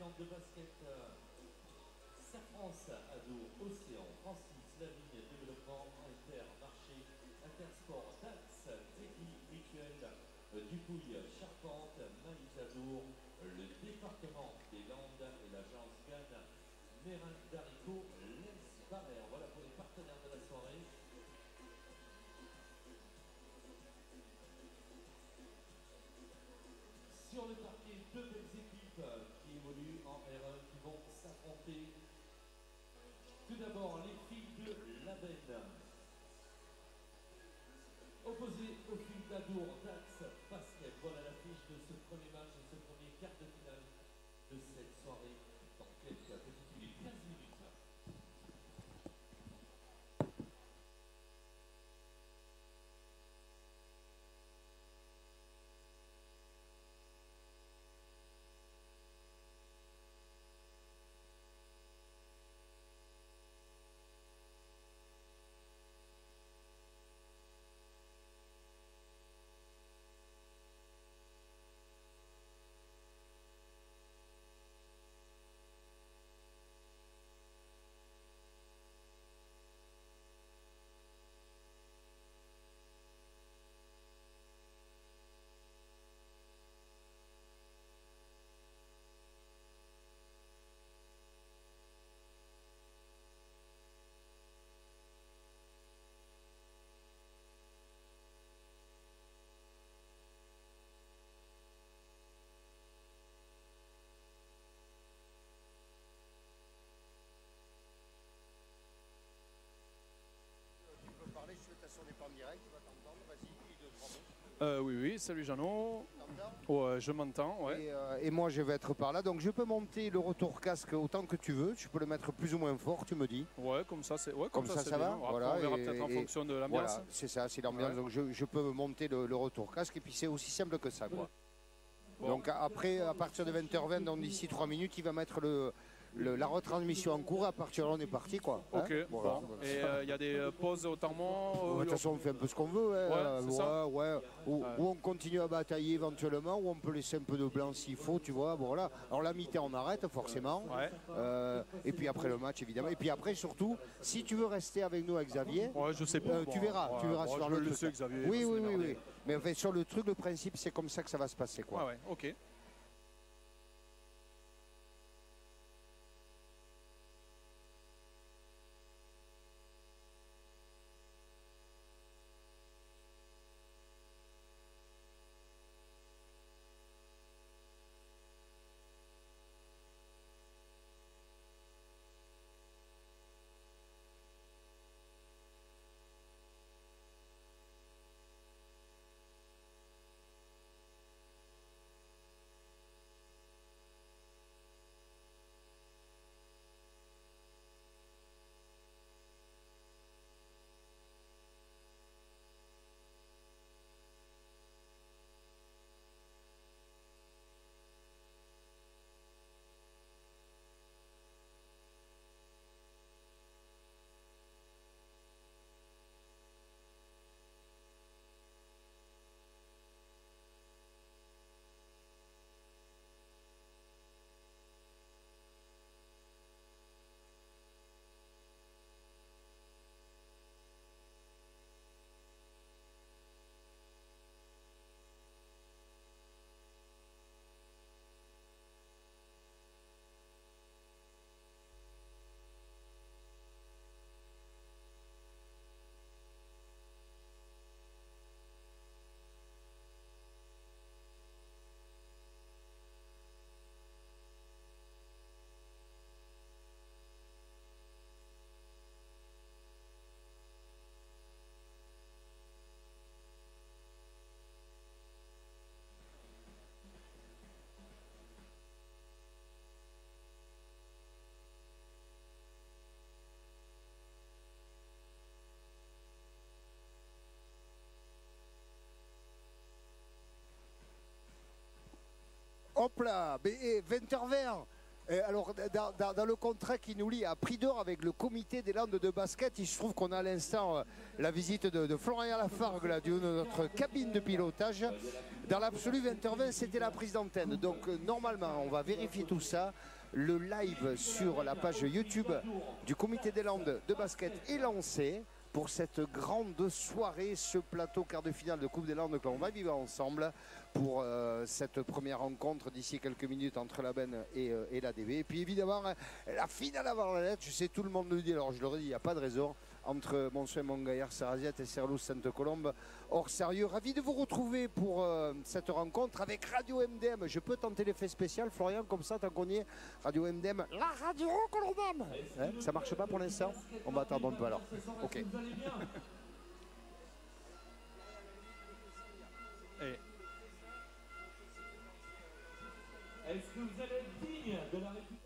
Landes de basket, Safrance, Ado, Océan, Francis, Lavigne, Développement, Intermarché, Intersport, Dax, Teddy, Mutuel, Dupouille, Charpente, Maïs-Adour, le département des Landes et l'agence Gann, Mérin d'Haricot, Les Barrières. Voilà pour les partenaires de la soirée. Sur le parquet, deux belles équipes qui évoluent en R1 qui vont s'affronter. Tout d'abord, les filles de l'Aven. Opposées aux filles d'Adour, Dax, Basket. Voilà l'affiche de ce premier match, de ce premier quart de finale de cette soirée. Dans quelques petites minutes, 15 minutes. Oui, salut Jeannot. Ouais, je m'entends. Ouais. Et moi, je vais être par là. Donc, je peux monter le retour casque autant que tu veux. Tu peux le mettre plus ou moins fort, tu me dis. Ouais, comme ça, c'est comme ça va. Après, voilà, on verra peut-être en fonction de l'ambiance. Voilà, c'est ça, c'est l'ambiance. Ouais. Donc, je peux monter le retour casque. Et puis, c'est aussi simple que ça, quoi. Bon. Donc, après, à partir de 20h20, donc d'ici 3 minutes, il va mettre la retransmission en cours. À partir de là, on est parti, quoi. Ok, hein, voilà. Bon. Et il y a des pauses au temps. De toute façon, on fait un peu ce qu'on veut. Hein. Ou on continue à batailler éventuellement, ou on peut laisser un peu de blanc s'il faut, tu vois. Bon, voilà. Alors, la mi-temps, on arrête, forcément. Ouais. Et puis après le match, évidemment. Et puis après, surtout, si tu veux rester avec nous, avec Xavier, je sais pas. Tu verras sur le truc. Xavier, oui. Mais en fait, sur le truc, le principe, c'est comme ça que ça va se passer, quoi. Ouais, ok. Hop là, 20h20. Alors, dans le contrat qui nous lie à prix d'or avec le comité des Landes de basket, il se trouve qu'on a à l'instant la visite de Florian Lafargue, là, de notre cabine de pilotage. Dans l'absolu, 20h20, c'était la prise d'antenne. Donc, normalement, on va vérifier tout ça. Le live sur la page YouTube du Comité des Landes de basket est lancé pour cette grande soirée, ce plateau quart de finale de Coupe des Landes que l'on va vivre ensemble pour cette première rencontre d'ici quelques minutes entre la BEN et l'ADB. Et puis évidemment, la finale avant la lettre, je sais tout le monde le dit, alors je le redis, il n'y a pas de raison, entre Montsouin, Montgaillard, Sarraziette et Serlouz, Sainte-Colombe. Hors sérieux, ravi de vous retrouver pour cette rencontre avec Radio MDM. Je peux tenter l'effet spécial, Florian, comme ça, tant qu'on y est. Radio MDM, la radio que l'on aime. Hein, ça marche pas pour l'instant? On va attendre un peu alors. Ok. Est-ce que vous allez être digne de la République?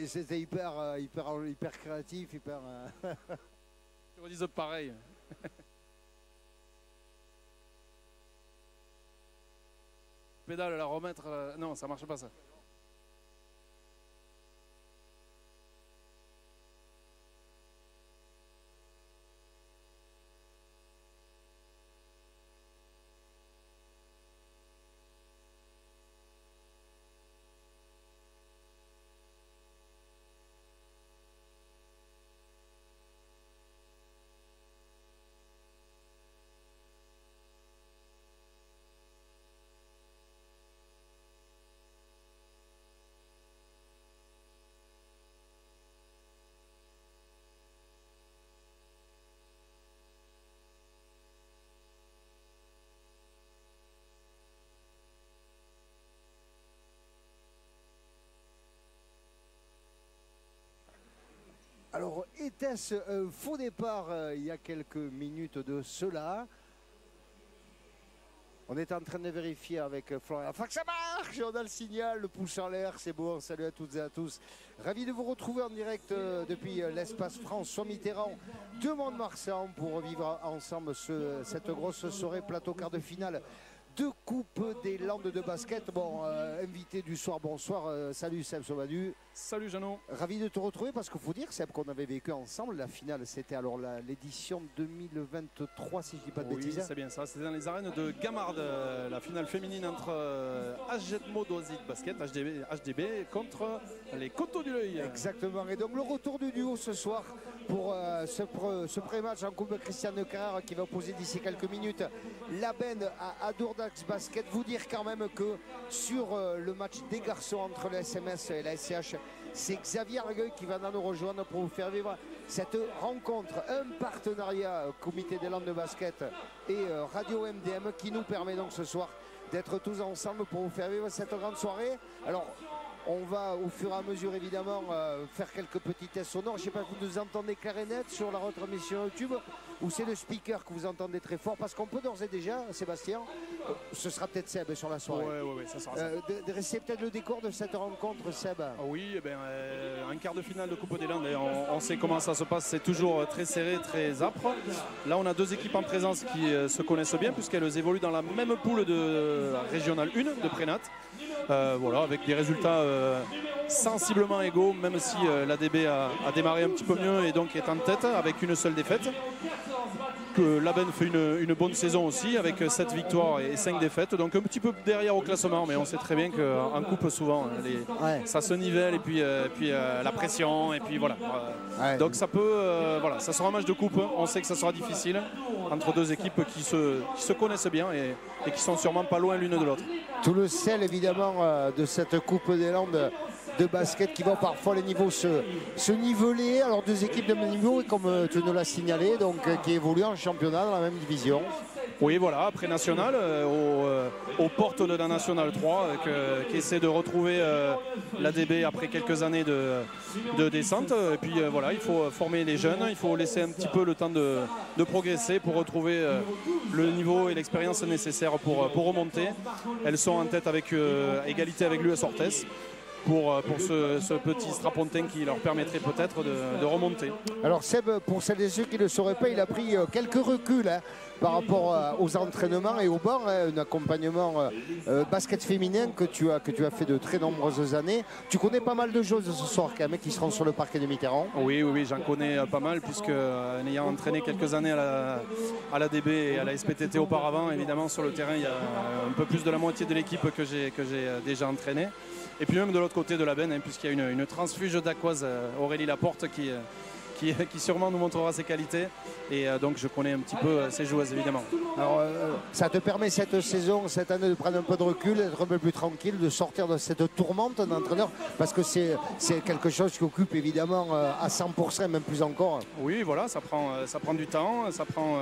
C'était hyper créatif, hyper... Je redis pareil. Pédale, la remettre... Non, ça marche pas ça. Alors, était-ce un faux départ il y a quelques minutes de cela? On est en train de vérifier avec Florian. Enfin que ça marche, on a le signal, le pouce en l'air, c'est bon. Salut à toutes et à tous. Ravi de vous retrouver en direct depuis l'espace François Mitterrand de Mont-de-Marsan pour revivre ensemble cette grosse soirée plateau quart de finale de Coupe des Landes de basket. Bon, invité du soir, bonsoir. Salut Seb Sauvadu. Salut Jeannot. Ravi de te retrouver parce qu'il faut dire, Seb, qu'on avait vécu ensemble la finale. C'était alors l'édition 2023, si je ne dis pas de bêtises. Oui, c'est bien ça. C'était dans les arènes de Gamard, la finale féminine entre Ajedmo Dosit Basket, HDB, contre les Coteaux du L'Œil. Exactement. Et donc le retour du duo ce soir pour ce pré-match en Coupe Christiane Carrère qui va opposer d'ici quelques minutes la BEN à Dourdax Basket. Vous dire quand même que sur le match des garçons entre le SMS et la SCH, c'est Xavier Argueil qui va nous rejoindre pour vous faire vivre cette rencontre, un partenariat Comité des Landes de basket et Radio MDM qui nous permet donc ce soir d'être tous ensemble pour vous faire vivre cette grande soirée. Alors on va au fur et à mesure évidemment faire quelques petits tests sonores. Je ne sais pas, vous nous entendez clair et net sur la retransmission YouTube ou c'est le speaker que vous entendez très fort? Parce qu'on peut d'ores et déjà, Sébastien, ce sera peut-être Seb sur la soirée. Oui, ça sera ça. Dresser peut-être le décor de cette rencontre, Seb. Oui, eh bien, un quart de finale de Coupe des Landes, et on sait comment ça se passe, c'est toujours très serré, très âpre. Là, on a deux équipes en présence qui se connaissent bien puisqu'elles évoluent dans la même poule de Régionale 1 de Prénat. Voilà, avec des résultats sensiblement égaux, même si l'ADB a démarré un petit peu mieux et donc est en tête avec une seule défaite. Que l'Aben fait une bonne saison aussi avec 7 victoires et 5 défaites, donc un petit peu derrière au classement, mais on sait très bien qu'en coupe souvent ça se nivelle et puis la pression et puis voilà. Donc ça peut, voilà, ça sera un match de coupe, on sait que ça sera difficile entre deux équipes qui se connaissent bien et qui sont sûrement pas loin l'une de l'autre. Tout le sel évidemment de cette Coupe des Landes de basket qui vont parfois les niveaux se niveler. Alors deux équipes de même niveau et comme tu nous l'as signalé, donc qui évoluent en championnat dans la même division. Oui, voilà, après National, aux portes de la National 3, qui essaie de retrouver l'ADB après quelques années de descente. Et puis voilà, il faut former les jeunes, il faut laisser un petit peu le temps de progresser pour retrouver le niveau et l'expérience nécessaires pour remonter. Elles sont en tête avec égalité avec l'US Orthez. Pour ce petit strapontin qui leur permettrait peut-être de remonter. Alors Seb, pour celles et ceux qui ne le sauraient pas, il a pris quelques reculs par rapport aux entraînements et au banc, un accompagnement basket féminin que tu as fait de très nombreuses années. Tu connais pas mal de choses ce soir quand même qui seront sur le parquet de Mitterrand. Oui, j'en connais pas mal puisque en ayant entraîné quelques années à l'ADB et à la SPTT auparavant, évidemment sur le terrain il y a un peu plus de la moitié de l'équipe que j'ai déjà entraîné. Et puis même de l'autre côté de la benne, puisqu'il y a une transfuge d'aquoise, Aurélie Laporte, qui sûrement nous montrera ses qualités. Et donc je connais un petit peu ces joueuses évidemment. Alors ça te permet cette saison, cette année de prendre un peu de recul, d'être un peu plus tranquille, de sortir de cette tourmente d'entraîneur, parce que c'est quelque chose qui occupe évidemment à 100%, même plus encore. Oui, voilà, ça prend du temps, ça prend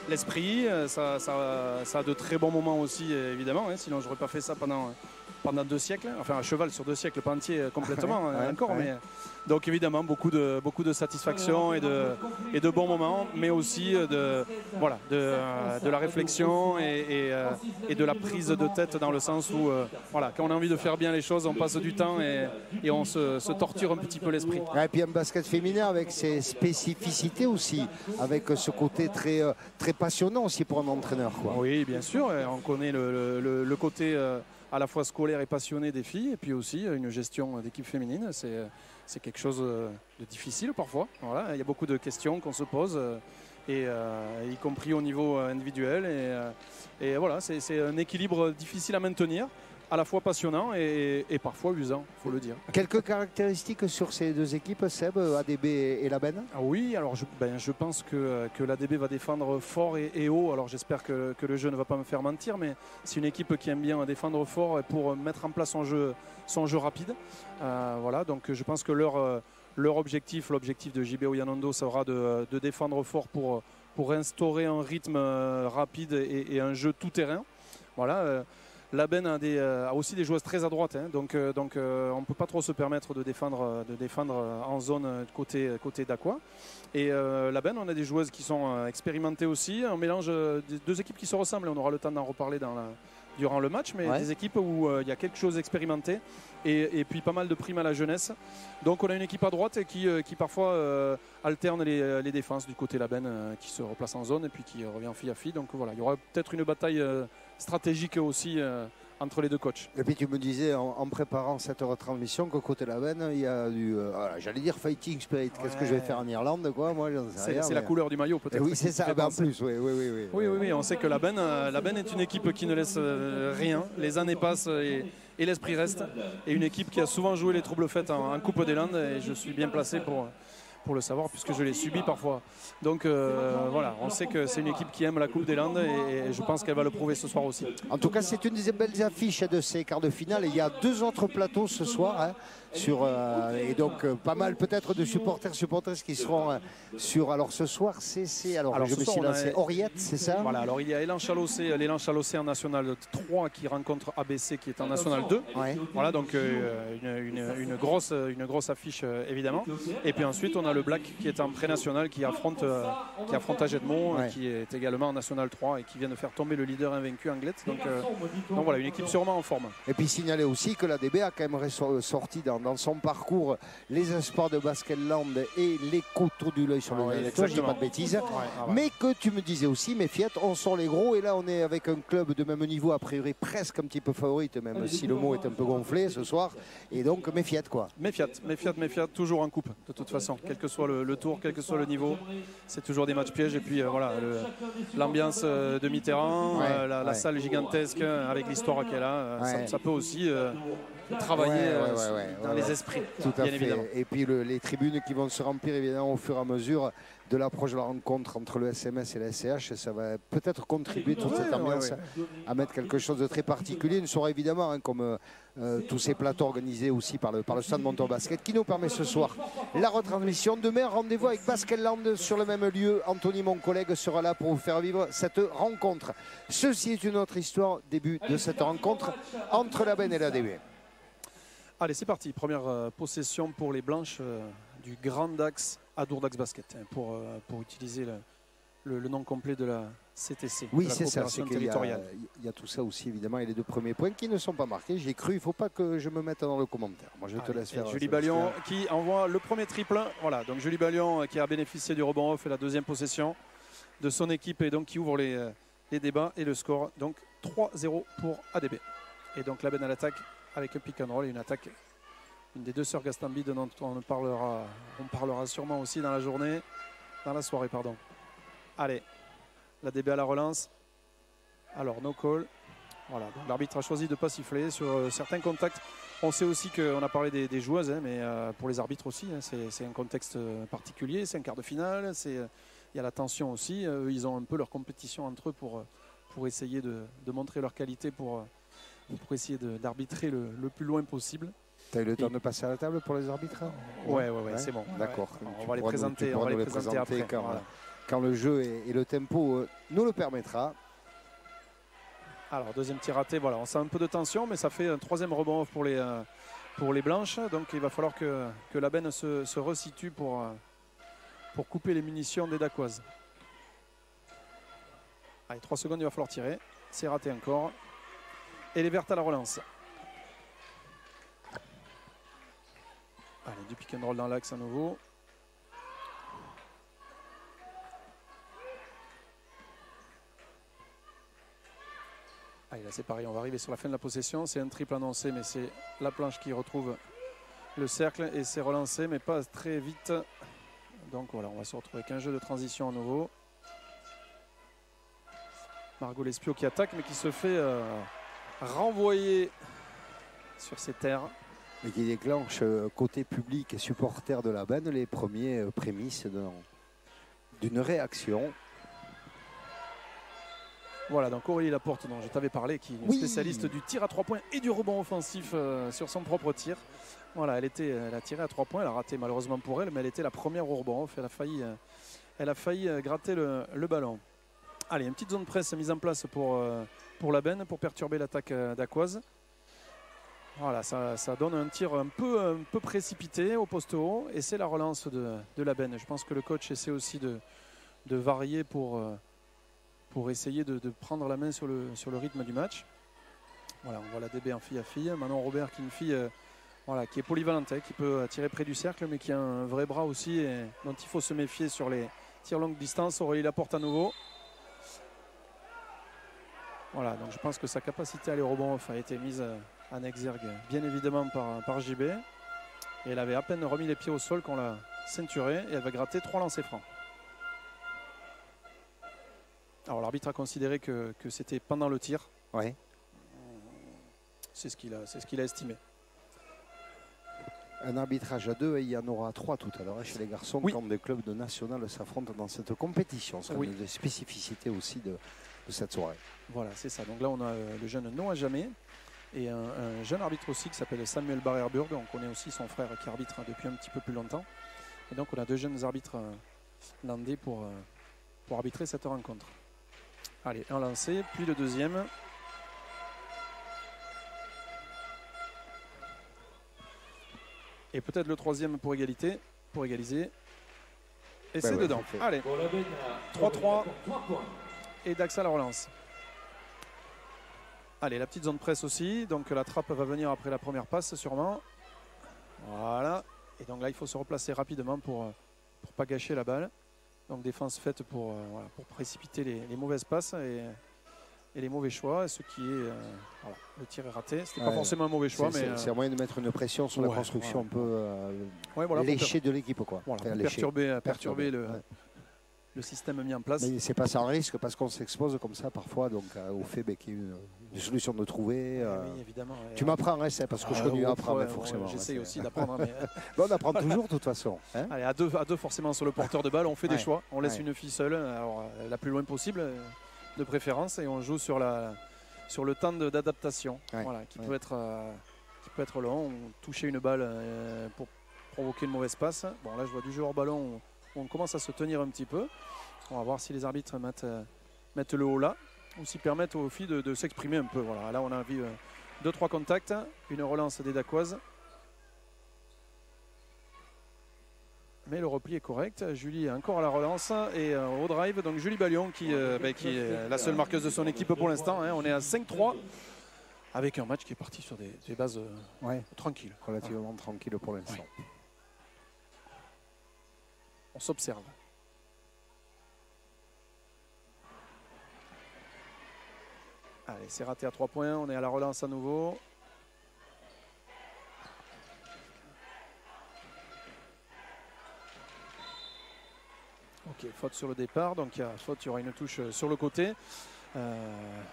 l'esprit, ça a de très bons moments aussi évidemment, sinon j'aurais pas fait ça pendant 2 siècles, enfin un cheval sur 2 siècles, pas entier complètement encore, mais donc évidemment beaucoup de satisfaction et de bons moments, mais aussi de la réflexion et de la prise de tête dans le sens où voilà, quand on a envie de faire bien les choses, on passe du temps et on se torture un petit peu l'esprit. Et puis un basket féminin avec ses spécificités aussi, avec ce côté très, très passionnant aussi pour un entraîneur, quoi. Oui, bien sûr, on connaît le côté à la fois scolaire et passionné des filles, et puis aussi une gestion d'équipe féminine, c'est quelque chose de difficile parfois. Voilà, il y a beaucoup de questions qu'on se pose, y compris au niveau individuel, et voilà, c'est un équilibre difficile à maintenir, à la fois passionnant et parfois usant, il faut le dire. Quelques caractéristiques sur ces deux équipes, Seb, ADB et la benne? Oui, alors je pense que l'ADB va défendre fort et haut. Alors j'espère que le jeu ne va pas me faire mentir, mais c'est une équipe qui aime bien défendre fort pour mettre en place son jeu rapide. Voilà, donc je pense que leur objectif, l'objectif de JB Oyanando, sera de défendre fort pour instaurer un rythme rapide et un jeu tout terrain. Voilà. La benne a aussi des joueuses très à droite, donc on ne peut pas trop se permettre de défendre en zone côté d'Aqua. Et la benne, on a des joueuses qui sont expérimentées aussi, un mélange des deux équipes qui se ressemblent, on aura le temps d'en reparler durant le match, mais des équipes où il y a quelque chose d'expérimenté et puis pas mal de primes à la jeunesse. Donc on a une équipe à droite qui parfois alterne les défenses du côté la benne, qui se replace en zone et puis qui revient fille à fille. Donc voilà, il y aura peut-être une bataille stratégique aussi entre les deux coachs. Et puis tu me disais en préparant cette retransmission qu'au côté de la benne, il y a du, j'allais dire fighting spirit. Qu'est-ce que je vais faire en Irlande, quoi? Moi, c'est la couleur du maillot peut-être. Oui, c'est ça. En plus, oui. On sait que la benne est une équipe qui ne laisse rien. Les années passent et l'esprit reste. Et une équipe qui a souvent joué les troubles faites en Coupe des Landes. Et je suis bien placé pour le savoir puisque je l'ai subi parfois. Donc voilà, on sait que c'est une équipe qui aime la Coupe des Landes et je pense qu'elle va le prouver ce soir aussi. En tout cas, c'est une des belles affiches de ces quarts de finale. Et il y a 2 autres plateaux ce soir. Et donc pas mal peut-être de supporters qui seront sur. Alors ce soir, alors je me suis lancé Oriette, c'est ça? Voilà, alors il y a l'élan Chalossé en National 3 qui rencontre ABC qui est en National 2. Voilà, donc une grosse affiche évidemment. Et puis ensuite on a le Black qui est en pré-national qui affronte Ajedmont, qui est également en National 3 et qui vient de faire tomber le leader invaincu Anglette. Donc voilà, une équipe sûrement en forme. Et puis signaler aussi que l'ADB a quand même sorti dans dans son parcours les espoirs de Basket-Land et les Coteaux du L'Oeil sur le Nez, je dis pas de bêtises. Mais que tu me disais aussi, Meffiat, on sort les gros et là on est avec un club de même niveau, a priori presque un petit peu favorite, même si le mot est un peu gonflé ce soir. Et donc Meffiat quoi. Meffiat, toujours en coupe de toute façon, quel que soit le tour, quel que soit le niveau, c'est toujours des matchs pièges. Et puis voilà, l'ambiance de Mitterrand, la salle gigantesque avec l'histoire qu'elle a, ça peut aussi travailler dans les esprits. Tout à bien fait. évidemment. Et puis les tribunes qui vont se remplir évidemment au fur et à mesure de l'approche de la rencontre entre le SMS et la SCH, ça va peut-être contribuer toute cette ambiance à mettre quelque chose de très particulier. Une soirée évidemment comme tous ces plateaux organisés aussi par le Stade Montour Basket qui nous permet ce soir la retransmission. Demain, rendez-vous avec Basket-Land sur le même lieu. Anthony, mon collègue, sera là pour vous faire vivre cette rencontre. Ceci est une autre histoire, début de cette rencontre entre la BEN et la DB. Allez, c'est parti. Première possession pour les Blanches du Grand Dax à Dourdax Basket, pour utiliser le nom complet de la CTC. Oui, de la c'est ça. coopération territoriale. Il y a tout ça aussi, évidemment, et les 2 premiers points qui ne sont pas marqués. J'y ai cru, il ne faut pas que je me mette dans le commentaire. Moi, je te laisse faire. Julie Ballion qui envoie le premier triple. Voilà, donc Julie Ballion qui a bénéficié du rebond off et la deuxième possession de son équipe et donc qui ouvre les débats et le score. Donc 3-0 pour ADB. Et donc la BEN à l'attaque avec un pick and roll et une attaque. Une des 2 sœurs Gastambide dont on parlera sûrement aussi dans la soirée, pardon. Allez, la DB à la relance. Alors, no call. Voilà, donc l'arbitre a choisi de ne pas siffler sur certains contacts. On sait aussi qu'on a parlé des joueuses, mais pour les arbitres aussi, c'est un contexte particulier, c'est un quart de finale, il y a la tension aussi. Eux, ils ont un peu leur compétition entre eux pour essayer de montrer leur qualité, pour essayer d'arbitrer le plus loin possible. Tu as eu le temps de passer à la table pour les arbitres? Ouais, c'est bon. D'accord. On va les présenter après. Quand le jeu et le tempo nous le permettra. Alors, deuxième tir raté. Voilà, on sent un peu de tension, mais ça fait un 3e rebond pour les Blanches. Donc, il va falloir que la BEN se resitue pour couper les munitions des Dacoises. Allez, 3 secondes, il va falloir tirer. C'est raté encore. Et les Vertes à la relance. Allez, du pick and roll dans l'axe à nouveau. Allez, là c'est pareil, on va arriver sur la fin de la possession. C'est un triple annoncé, mais c'est la planche qui retrouve le cercle et c'est relancé, mais pas très vite. Donc voilà, on va se retrouver avec un jeu de transition à nouveau. Margot Lespio qui attaque, mais qui se fait renvoyer sur ses terres. Et qui déclenche côté public et supporter de la BEN les premiers prémices d'une réaction. Voilà, donc Aurélie Laporte, dont je t'avais parlé, qui est une spécialiste du tir à 3 points et du rebond offensif sur son propre tir. Voilà, elle a tiré à 3 points, elle a raté malheureusement pour elle, mais elle était la première au rebond off. Elle a failli gratter le ballon. Allez, une petite zone presse mise en place pour la BEN, pour perturber l'attaque dacoise. Voilà, ça donne un tir un peu précipité au poste haut et c'est la relance de la BEN. Je pense que le coach essaie aussi de varier pour essayer de prendre la main sur le rythme du match. Voilà, on voit la DB en fille à fille. Manon Robert qui est une fille qui est polyvalente, qui peut tirer près du cercle mais qui a un vrai bras aussi et dont il faut se méfier sur les tirs longue distance. Aurélie Laporte à nouveau. Voilà, donc je pense que sa capacité à aller au rebond a été mise en exergue bien évidemment par JB. Et elle avait à peine remis les pieds au sol qu'on l'a ceinturée et elle va gratter 3 lancers francs. Alors l'arbitre a considéré que c'était pendant le tir. Ouais. C'est ce qu'il a estimé. Un arbitrage à 2 et il y en aura 3 tout à l'heure chez les garçons quand des clubs de national s'affrontent dans cette compétition. C'est une des spécificités aussi de cette soirée. Voilà, c'est ça. Donc là on a le jeune Noah Jamais et un jeune arbitre aussi qui s'appelle Samuel Barrerburg. On connaît aussi son frère qui arbitre depuis un petit peu plus longtemps. Et donc on a 2 jeunes arbitres landais pour arbitrer cette rencontre. Allez, un lancé, puis le deuxième. Et peut-être le troisième pour égaliser. Et c'est dedans. Allez, 3-3. Et Dax à la relance. Allez, la petite zone presse aussi. Donc la trappe va venir après la première passe sûrement. Voilà. Et donc là, il faut se replacer rapidement pour ne pas gâcher la balle. Donc défense faite pour précipiter les mauvaises passes et les mauvais choix. Ce qui est voilà, le tir est raté. C'était pas forcément un mauvais choix, mais c'est un moyen de mettre une pression sur la construction un peu léchée de l'équipe, quoi. Voilà, Enfin, perturber le système mis en place. Mais c'est pas sans risque parce qu'on s'expose comme ça parfois, donc au fait qu'il y ait une solution de trouver. Oui, évidemment. Tu m'apprends, parce que je continue à apprendre, forcément. J'essaye aussi d'apprendre. Mais... bon, on apprend toujours de toute façon. Hein. Allez, à deux forcément sur le porteur de balle, on fait des choix. On laisse une fille seule, alors, la plus loin possible de préférence, et on joue sur le temps d'adaptation, voilà, qui peut être long. On toucher une balle pour provoquer une mauvaise passe. Bon, là, je vois du jeu hors ballon. On commence à se tenir un petit peu. On va voir si les arbitres mettent le haut là ou s'ils permettent aux filles de s'exprimer un peu. Voilà. Là, on a vu 2-3 contacts, une relance des Dacoises. Mais le repli est correct. Julie est encore à la relance et au drive. Donc Julie Ballion qui est la seule marqueuse de son équipe pour l'instant. Hein. On est à 5-3 avec un match qui est parti sur des bases tranquilles. Relativement tranquille pour l'instant. Ouais. On s'observe. Allez, c'est raté à 3 points. On est à la relance à nouveau. Ok, faute sur le départ. Donc il y aura une touche sur le côté.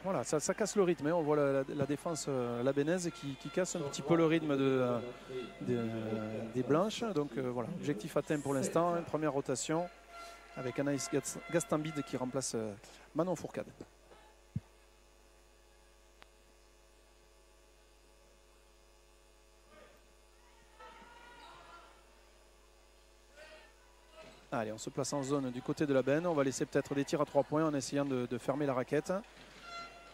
Voilà, ça casse le rythme. Hein. On voit la défense labénaise qui casse un petit peu le rythme des Blanches. Donc voilà, objectif atteint pour l'instant. Hein. Première rotation avec Anaïs Gastambide qui remplace Manon Fourcade. Allez, on se place en zone du côté de la benne. On va laisser peut-être des tirs à 3 points en essayant de fermer la raquette.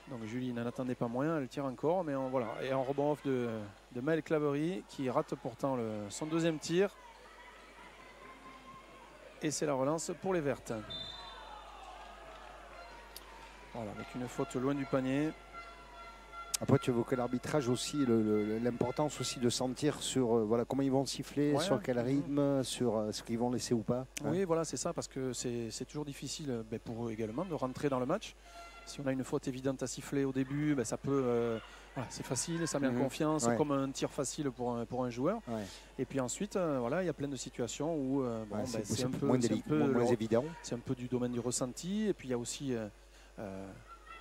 Donc Julie n'en attendait pas moins, elle tire encore. Mais voilà. Et en rebond off de Maëlle Claverie qui rate pourtant son deuxième tir. Et c'est la relance pour les Vertes. Voilà, avec une faute loin du panier. Après, tu évoquais l'arbitrage aussi, l'importance aussi de sentir sur comment ils vont siffler, sur quel rythme, sur ce qu'ils vont laisser ou pas. Oui, voilà, c'est ça, parce que c'est toujours difficile pour eux également de rentrer dans le match. Si on a une faute évidente à siffler au début, ça peut, c'est facile, ça met en confiance, comme un tir facile pour un joueur. Ouais. Et puis ensuite, il y a plein de situations où c'est un peu moins évident. C'est un peu du domaine du ressenti. Et puis il y a aussi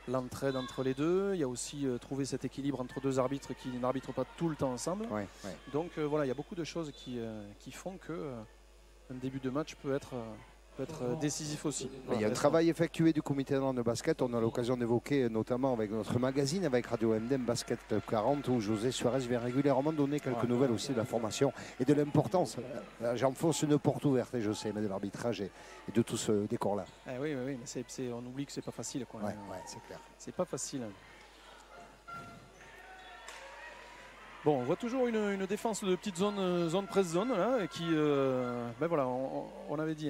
l'entraide entre les deux, il y a aussi trouver cet équilibre entre deux arbitres qui n'arbitrent pas tout le temps ensemble. Donc il y a beaucoup de choses qui font que un début de match peut être décisif aussi. Il y a un travail effectué du comité de basket, on a l'occasion d'évoquer notamment avec notre magazine, avec Radio MDM Basket Club 40, où José Suarez vient régulièrement donner quelques nouvelles aussi de la formation et de l'importance. J'enfonce une porte ouverte, et je sais, mais de l'arbitrage et de tout ce décor-là. Oui, mais on oublie que c'est pas facile. C'est clair. C'est pas facile. Bon, on voit toujours une défense de petite zone presse-zone là, qui, on avait dit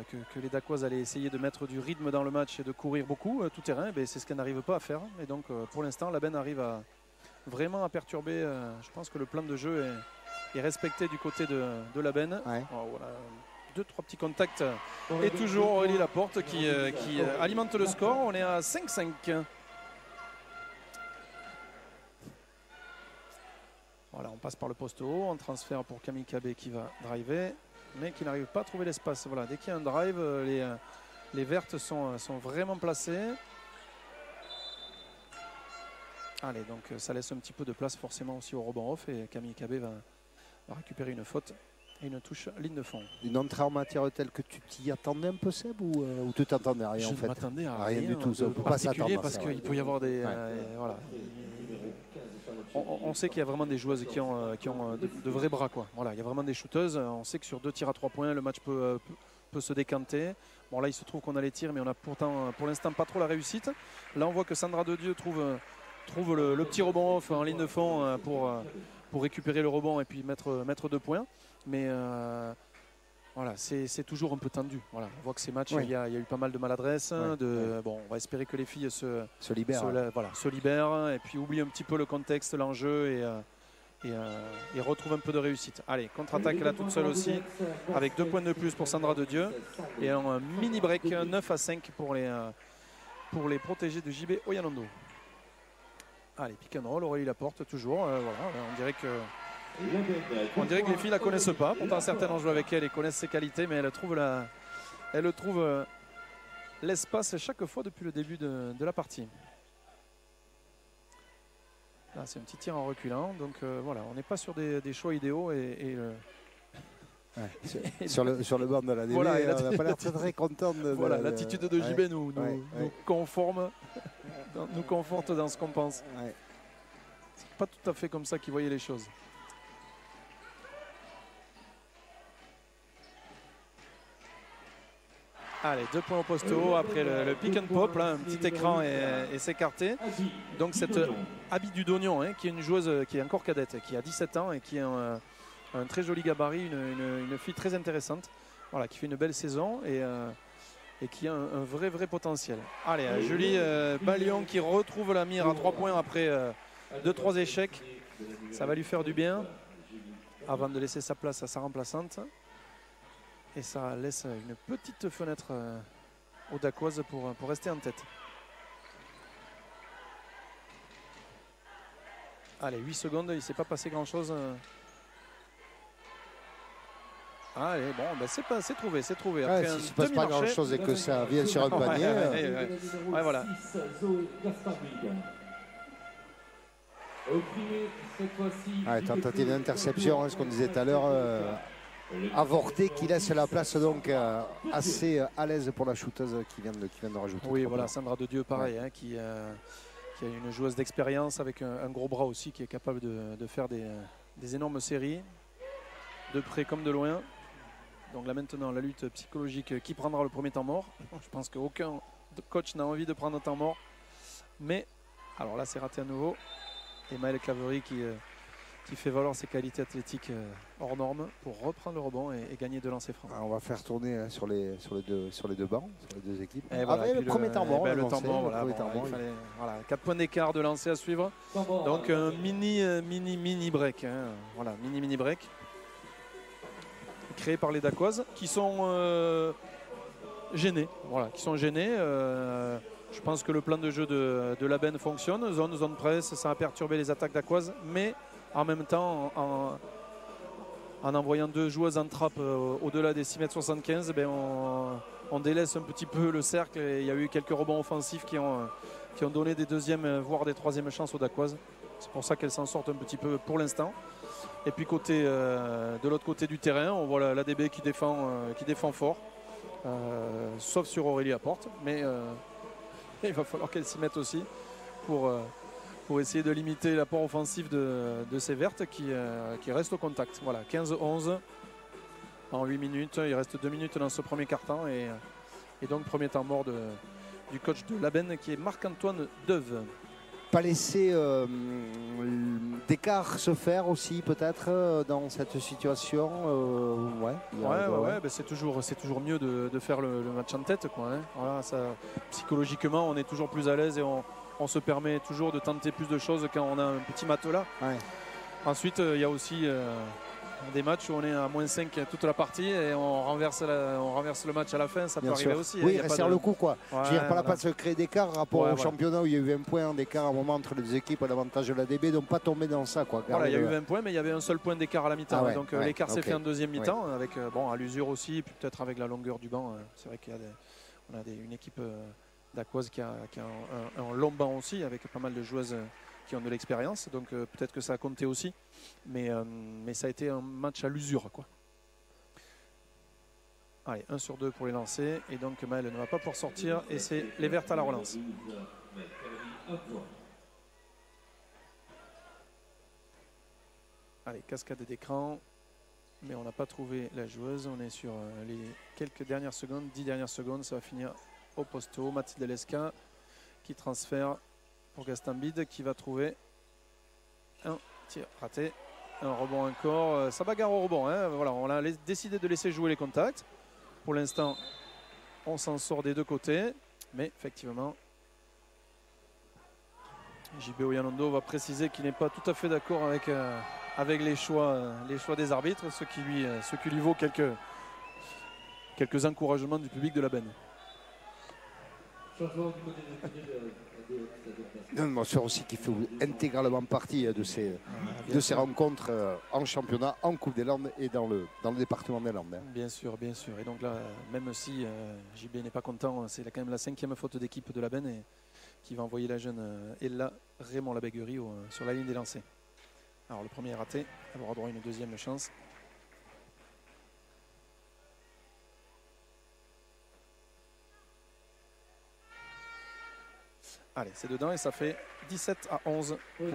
que les Dacoises allaient essayer de mettre du rythme dans le match et de courir beaucoup tout terrain. C'est ce qu'elles n'arrivent pas à faire. Et donc, pour l'instant, la benne arrive vraiment à perturber. Je pense que le plan de jeu est respecté du côté de la benne. Ouais. Voilà. 2-3 petits contacts. Et toujours Aurélie Laporte qui alimente le score. On est à 5-5. Voilà, on passe par le poste haut, on transfère pour Camille Cabé qui va driver, mais qui n'arrive pas à trouver l'espace. Voilà, dès qu'il y a un drive, les Vertes sont vraiment placées. Allez, donc ça laisse un petit peu de place forcément aussi au rebond off et Camille Cabé va récupérer une faute et une touche ligne de fond. Une entrée en matière telle que tu t'y attendais un peu, Seb, ou tu t'attendais à rien en fait? Je ne m'attendais à rien du tout. On ne peut pas s'attendre parce qu'il peut y avoir des... voilà. On sait qu'il y a vraiment des joueuses qui ont de vrais bras, quoi. Voilà, il y a vraiment des shooteuses. On sait que sur 2 tirs à 3 points, le match peut se décanter. Bon, là, il se trouve qu'on a les tirs, mais on a pourtant, pour l'instant, pas trop la réussite. Là, on voit que Sandra Dedieu trouve le petit rebond off en ligne de fond pour récupérer le rebond et puis mettre 2 points. Mais voilà, c'est toujours un peu tendu. Voilà, on voit que ces matchs, il y a eu pas mal de maladresse. Bon, on va espérer que les filles se libèrent et puis oublient un petit peu le contexte, l'enjeu et retrouve un peu de réussite. Allez, contre-attaque là toute seule aussi, avec 2 points de plus pour Sandra de Dieu et un mini break 9-5 pour les protégés de JB Oyanando. Allez, pick and roll, Aurélie Laporte toujours. Voilà, on dirait que les filles la connaissent pas. Pourtant certaines ont joué avec elle et connaissent ses qualités, mais elle trouve l'espace chaque fois depuis le début de la partie. Là, c'est un petit tir en reculant, donc voilà, on n'est pas sur des choix idéaux sur le banc de la DB, voilà, on n'a pas l'air très content. Voilà, l'attitude de JB nous conforte dans ce qu'on pense. Ouais. C'est pas tout à fait comme ça qu'ils voyaient les choses. Allez, 2 points au poste haut après le pick and pop, là, un petit écran et s'écarter. Donc cette Abby Dudognon, qui est une joueuse qui est encore cadette, qui a 17 ans et qui a un très joli gabarit, une fille très intéressante, voilà, qui fait une belle saison et qui a un vrai potentiel. Allez, Julie Ballion qui retrouve la mire à 3 points après 2-3 échecs. Ça va lui faire du bien avant de laisser sa place à sa remplaçante. Et ça laisse une petite fenêtre aux Dacoises pour rester en tête. Allez, 8 secondes, il ne s'est pas passé grand-chose. Allez, bon, ben c'est trouvé. Après si il ne se passe pas grand-chose et que ça vient sur un panier. Ouais, voilà. Tentative d'interception, ce qu'on disait tout à l'heure. Avorté qui laisse la place donc assez à l'aise pour la shooteuse qui vient de rajouter. Oui, voilà, Sandra de Dieu, pareil, qui a une joueuse d'expérience avec un gros bras aussi, qui est capable de faire des énormes séries, de près comme de loin. Donc là maintenant, la lutte psychologique, qui prendra le premier temps mort? Je pense qu'aucun coach n'a envie de prendre un temps mort. Mais, alors là c'est raté à nouveau. Et Maëlle Claverie qui fait valoir ses qualités athlétiques hors normes pour reprendre le rebond et gagner 2 lancers francs. On va faire tourner sur les deux bancs, sur les 2 équipes. Et voilà, le premier temps mort. Le temps mort, voilà, 4 points d'écart de lancer à suivre. Donc un mini break. Voilà, mini break. Créé par les Dacoises qui sont gênés. Voilà, qui sont gênés. Je pense que le plan de jeu de Labenne fonctionne. Zone presse, ça a perturbé les attaques dacoises, mais en même temps, en envoyant 2 joueuses en trappe au-delà des 6,75 m, on délaisse un petit peu le cercle. Et il y a eu quelques rebonds offensifs qui ont donné des 2e, voire des 3e chances aux dacoises. C'est pour ça qu'elles s'en sortent un petit peu pour l'instant. Et puis de l'autre côté du terrain, on voit la DB qui défend fort, sauf sur Aurélie Laporte. Mais il va falloir qu'elle s'y mette aussi pour essayer de limiter l'apport offensif de ces Vertes qui restent au contact. Voilà, 15-11 en 8 minutes. Il reste 2 minutes dans ce premier quart-temps. Et donc, premier temps mort du coach de Labenne qui est Marc-Antoine Deuve. Pas laisser d'écart se faire aussi peut-être dans cette situation. C'est toujours mieux de faire le match en tête, quoi, hein. Voilà, ça, psychologiquement on est toujours plus à l'aise et on se permet toujours de tenter plus de choses quand on a un petit matelas. Ouais. Ensuite il y a aussi des matchs où on est à -5 toute la partie et on renverse le match à la fin, ça peut arriver aussi. Oui, resserre le coup, quoi. Ouais, je veux dire, pas se créer d'écart rapport au championnat où il y a eu 20 points d'écart à un moment entre les 2 équipes à l'avantage de la DB, donc pas tomber dans ça, quoi. Voilà, il y a eu 20 points, mais il y avait un seul point d'écart à la mi-temps. Donc l'écart s'est fait en 2e mi-temps, avec à l'usure aussi, et puis peut-être avec la longueur du banc. C'est vrai qu'il y a une équipe dacoise qui a un long banc aussi, avec pas mal de joueuses qui ont de l'expérience, donc peut-être que ça a compté aussi, mais ça a été un match à l'usure, quoi. Allez, 1 sur 2 pour les lancer, et donc Maëlle ne va pas pouvoir sortir, et c'est les Vertes à la relance. Allez, cascade d'écran, mais on n'a pas trouvé la joueuse, on est sur les quelques dernières secondes, 10 dernières secondes, ça va finir au posto. Mathilde Lesca qui transfère pour Gaston Bide qui va trouver un tir raté, un rebond encore, ça bagarre au rebond, hein. Voilà, on a décidé de laisser jouer les contacts. Pour l'instant on s'en sort des 2 côtés, mais effectivement JB Oyanando va préciser qu'il n'est pas tout à fait d'accord avec avec les choix des arbitres, ce qui lui vaut quelques encouragements du public de la benne. Une atmosphère aussi qui fait intégralement partie de ces rencontres en championnat, en Coupe des Landes et dans le département des Landes. Bien sûr, bien sûr. Et donc là, même si JB n'est pas content, c'est quand même la 5e faute d'équipe de la benne et qui va envoyer la jeune Ella Raymond Labéguerie sur la ligne des lancers. Alors le premier est raté, elle aura droit à une deuxième chance. Allez, c'est dedans et ça fait 17-11 pour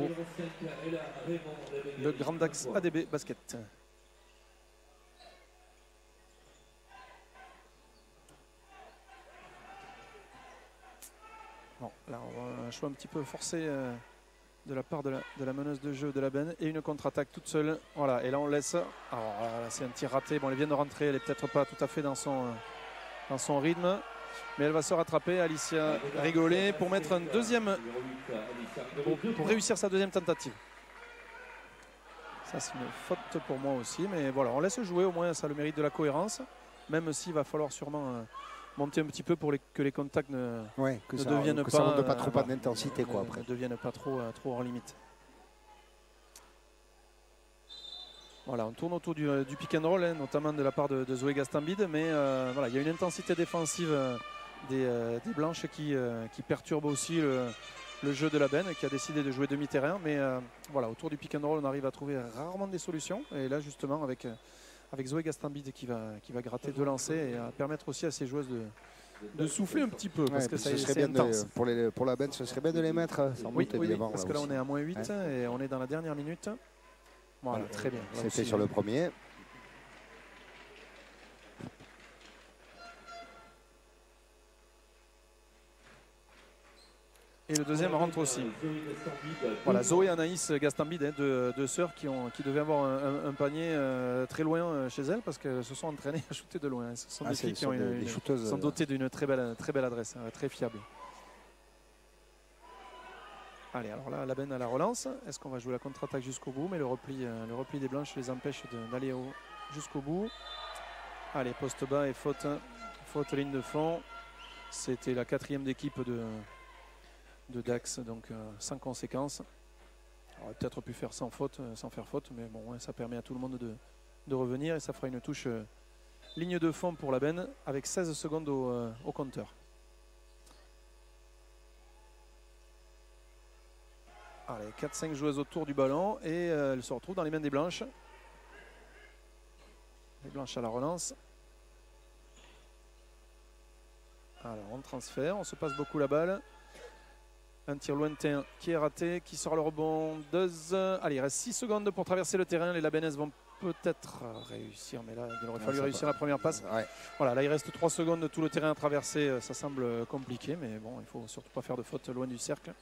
le Grand Dax ADB Basket. Bon, là on voit un choix un petit peu forcé de la part de la meneuse de jeu de la benne et une contre-attaque toute seule. Voilà, et là on laisse. Alors là, c'est un tir raté. Bon, elle vient de rentrer, elle n'est peut-être pas tout à fait dans son rythme. Mais elle va se rattraper, Alicia Rigolet, pour mettre un deuxième, pour réussir sa deuxième tentative. Ça c'est une faute pour moi aussi, mais voilà, on laisse jouer, au moins ça a le mérite de la cohérence, même s'il va falloir sûrement monter un petit peu pour que les contacts ne deviennent pas, ça monte pas trop d'intensité quoi après. Ne deviennent pas trop hors limite. Voilà, on tourne autour du pick and roll, notamment de la part de Zoé Gastambide, mais voilà, il y a une intensité défensive des Blanches qui perturbe aussi le jeu de la benne, qui a décidé de jouer demi-terrain. Mais voilà, autour du pick and roll, on arrive à trouver rarement des solutions. Et là, justement, avec Zoé Gastambide qui va gratter 2 lancers et à permettre aussi à ses joueuses de souffler un petit peu, parce que c'est intense. Pour la benne, ce serait bien de les mettre sans doute. Oui, parce que là, on est à -8 et on est dans la dernière minute. Voilà, très bien. C'était sur le premier. Et le deuxième rentre aussi. Voilà, Zoé et Anaïs Gastambide, deux sœurs qui devaient avoir un panier très loin chez elles parce qu'elles se sont entraînées à shooter de loin. Ce sont des filles qui sont dotées d'une très belle adresse, très fiable. Allez, alors là, la benne à la relance. Est-ce qu'on va jouer la contre-attaque jusqu'au bout? Mais le repli des Blanches les empêche d'aller jusqu'au bout. Allez, poste bas et faute ligne de fond. C'était la 4e d'équipe de Dax, donc sans conséquence. On aurait peut-être pu faire sans faire faute, mais bon, ouais, ça permet à tout le monde de revenir et ça fera une touche ligne de fond pour la benne avec 16 secondes au compteur. Allez, 4-5 joueuses autour du ballon et elle se retrouve dans les mains des Blanches. Les Blanches à la relance. Alors on transfère, on se passe beaucoup la balle. Un tir lointain qui est raté, qui sort le rebond. Allez, il reste 6 secondes pour traverser le terrain. Les Labenaises vont peut-être réussir, mais là il aurait fallu réussir la première passe. Ouais. Voilà, là il reste 3 secondes, tout le terrain à traverser, ça semble compliqué, mais bon, il ne faut surtout pas faire de faute loin du cercle.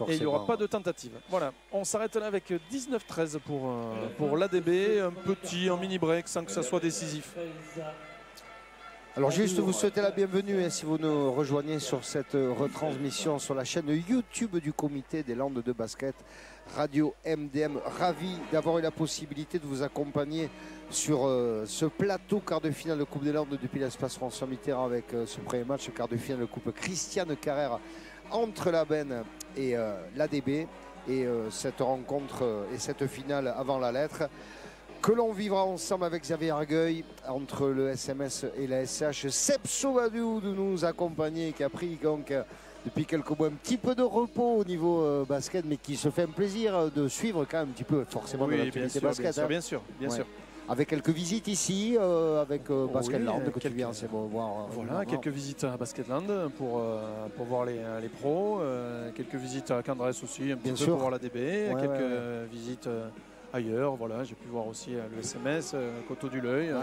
Et il n'y aura pas de tentative. Voilà, on s'arrête là avec 19-13 pour l'ADB, un mini break sans que ça soit décisif. Alors juste vous souhaiter la bienvenue si vous nous rejoignez sur cette retransmission sur la chaîne YouTube du comité des Landes de basket Radio MDM. Ravi d'avoir eu la possibilité de vous accompagner sur ce plateau quart de finale de Coupe des Landes depuis l'espace François Mitterrand avec ce premier match quart de finale de Coupe Christiane Carrère entre la benne et l'ADB et cette rencontre et cette finale avant la lettre que l'on vivra ensemble avec Xavier Argueil entre le SMS et la SH. Seb Sauvadou de nous accompagner qui a pris donc depuis quelques mois un petit peu de repos au niveau basket, mais qui se fait un plaisir de suivre quand même un petit peu forcément de l'activité basket. Bien sûr. Avec quelques visites ici, avec Basketland que tu viens voir. Voilà, quelques visites à Basketland pour voir les pros, quelques visites à Candresse aussi, un petit peu pour voir l'ADB, quelques visites ailleurs. Voilà, j'ai pu voir aussi le SMS, Coteau du L'Œil.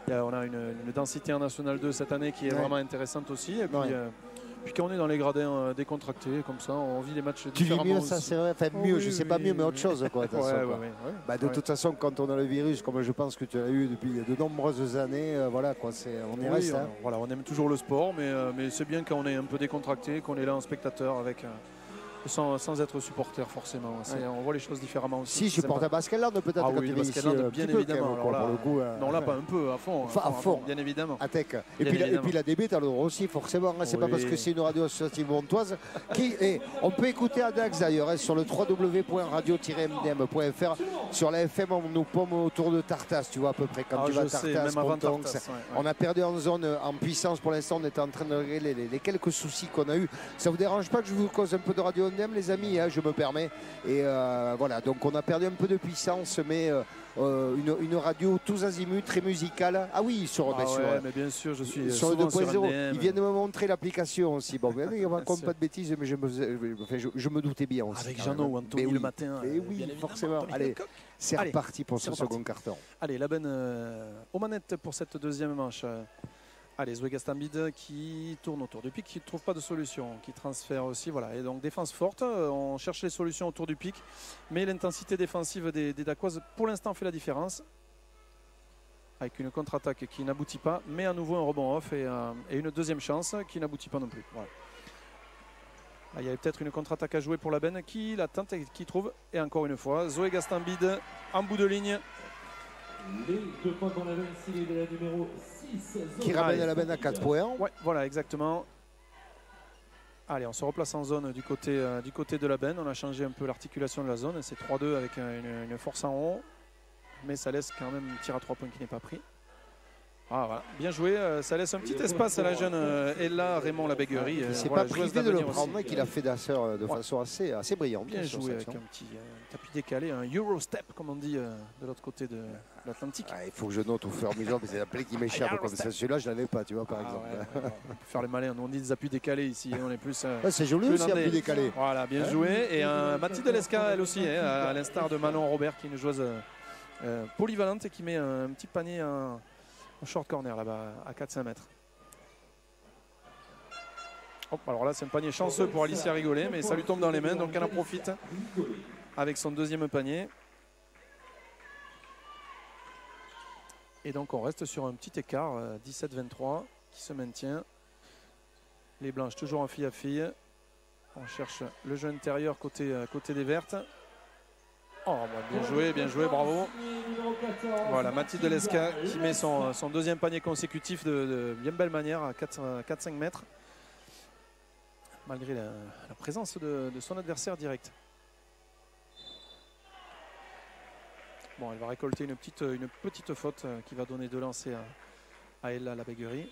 On a une densité en National 2 cette année qui est vraiment intéressante aussi. Et puis quand on est dans les gradins décontractés, comme ça, on vit les matchs différemment. Tu vis mieux, ça c'est vrai. Enfin, mieux, je sais pas mieux, mais autre chose. Quoi, de toute façon, quand on a le virus, comme je pense que tu l'as eu depuis de nombreuses années, voilà, quoi, on y reste. Voilà, on aime toujours le sport, mais c'est bien quand on est un peu décontracté, qu'on est là en spectateur avec sans être supporter forcément. On voit les choses différemment aussi. Si, supporter à Baskeland peut-être quand oui, tu es ici. bien évidemment. Quand même, Alors là, pour le coup, non, là, pas un peu, à fond. À fond. Bien évidemment. À tech. Et puis la DB, tu as le droit aussi, forcément. C'est pas parce que c'est une radio associative montoise. On peut écouter à Dax d'ailleurs, sur le www.radio-mdm.fr. Sur la FM, on nous pomme autour de Tartas, tu vois, à peu près. Quand tu vas à Tartas, Pontonx. On a perdu en zone en puissance. Pour l'instant, on est en train de régler les quelques soucis qu'on a eu. Ça vous dérange pas que je vous cause un peu de radio MDM, les amis, je me permets. Et voilà, donc on a perdu un peu de puissance, mais une radio tous azimuts, très musicale. Ah oui, mais bien sûr, je suis sur le 2.0. Ils viennent de me montrer l'application aussi. Bon, on raconte pas de bêtises, mais je me doutais bien aussi. Avec Jeannot ou Anthony le matin. Et oui, forcément. Allez, c'est reparti pour ce second carton. Allez, la benne aux manettes pour cette deuxième manche. Allez, Zoé Gastambide qui tourne autour du pic, qui ne trouve pas de solution, qui transfère aussi. Voilà. Et donc défense forte, on cherche les solutions autour du pic, mais l'intensité défensive des Dacoises pour l'instant fait la différence. Avec une contre-attaque qui n'aboutit pas, mais à nouveau un rebond off et une deuxième chance qui n'aboutit pas non plus. Voilà. Là, il y avait peut-être une contre-attaque à jouer pour la benne qui la tente et qui trouve. Et encore une fois, Zoé Gastambide en bout de ligne. Les 2 points dans la benne, c'est de la numéro 6. Qui ramène la benne à 4 points. Ouais, voilà, exactement. Allez, on se replace en zone du côté de la benne. On a changé un peu l'articulation de la zone. C'est 3-2 avec une force en haut. Mais ça laisse quand même un tir à 3 points qui n'est pas pris. Ah, voilà. Bien joué, ça laisse un petit espace à la jeune Ella Raymond Labéguerie. Il ne s'est pas privé de le prendre, qu'il a fait de façon assez brillante. Bien joué avec un petit tapis décalé, un Eurostep comme on dit de l'autre côté de l'Atlantique. Il faut que je note au fur et à mesure, mais c'est appelé qui m'échappe comme ça. Celui-là, je ne l'avais pas, tu vois, par exemple. On peut faire les malins, on dit des appuis décalés ici, on est plus. C'est joli aussi, appuis décalés. Voilà, bien joué. Et Mathilde Lesca, elle aussi, à l'instar de Manon Robert, qui est une joueuse polyvalente et qui met un petit panier en short corner là-bas à 4-5 mètres. Hop, alors là c'est un panier chanceux pour Alicia Rigolet, mais ça lui tombe dans les mains, donc elle en profite avec son deuxième panier. Et donc on reste sur un petit écart 17-23 qui se maintient. Les blanches toujours en fille à fille. On cherche le jeu intérieur côté des vertes. Oh, bah, bien joué, bravo. Voilà, Mathilde Lesca qui met son deuxième panier consécutif de bien belle manière à 4-5 mètres. Malgré la présence de son adversaire direct. Bon, elle va récolter une petite faute qui va donner 2 lancers à Ella Labéguerie.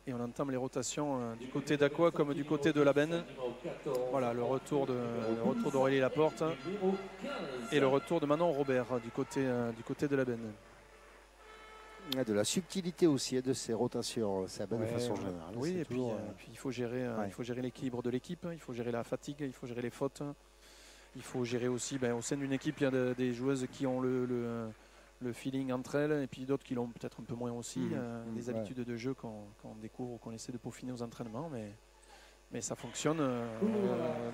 Et on entame les rotations du côté d'Aqua comme du côté de la benne. Voilà, le retour d'Aurélie Laporte et le retour de Manon Robert du côté de la benne. Il y a de la subtilité aussi de ces rotations, c'est de façon générale. Oui, et puis il faut gérer l'équilibre de l'équipe, il faut gérer la fatigue, il faut gérer les fautes. Il faut gérer aussi, au sein d'une équipe, il y a des joueuses qui ont le feeling entre elles et puis d'autres qui l'ont peut-être un peu moins aussi, des habitudes de jeu qu'on découvre ou qu'on essaie de peaufiner aux entraînements, mais ça fonctionne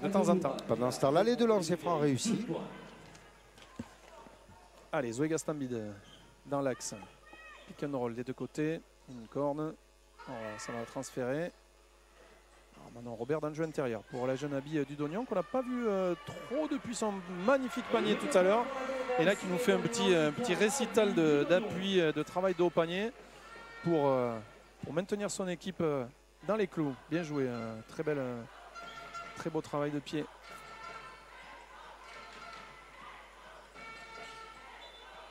de temps en temps. Pendant ce temps-là, les 2 lancers francs réussis. Allez, Zoé Gastambide dans l'axe. Pick and roll des 2 côtés, une corne, ça va transférer. Alors maintenant Robert dans le jeu intérieur pour la jeune Abby Dudognon qu'on n'a pas vu trop depuis son magnifique panier tout à l'heure. Et là qui nous fait un petit récital d'appui, de travail de haut panier pour maintenir son équipe dans les clous. Bien joué, très beau travail de pied.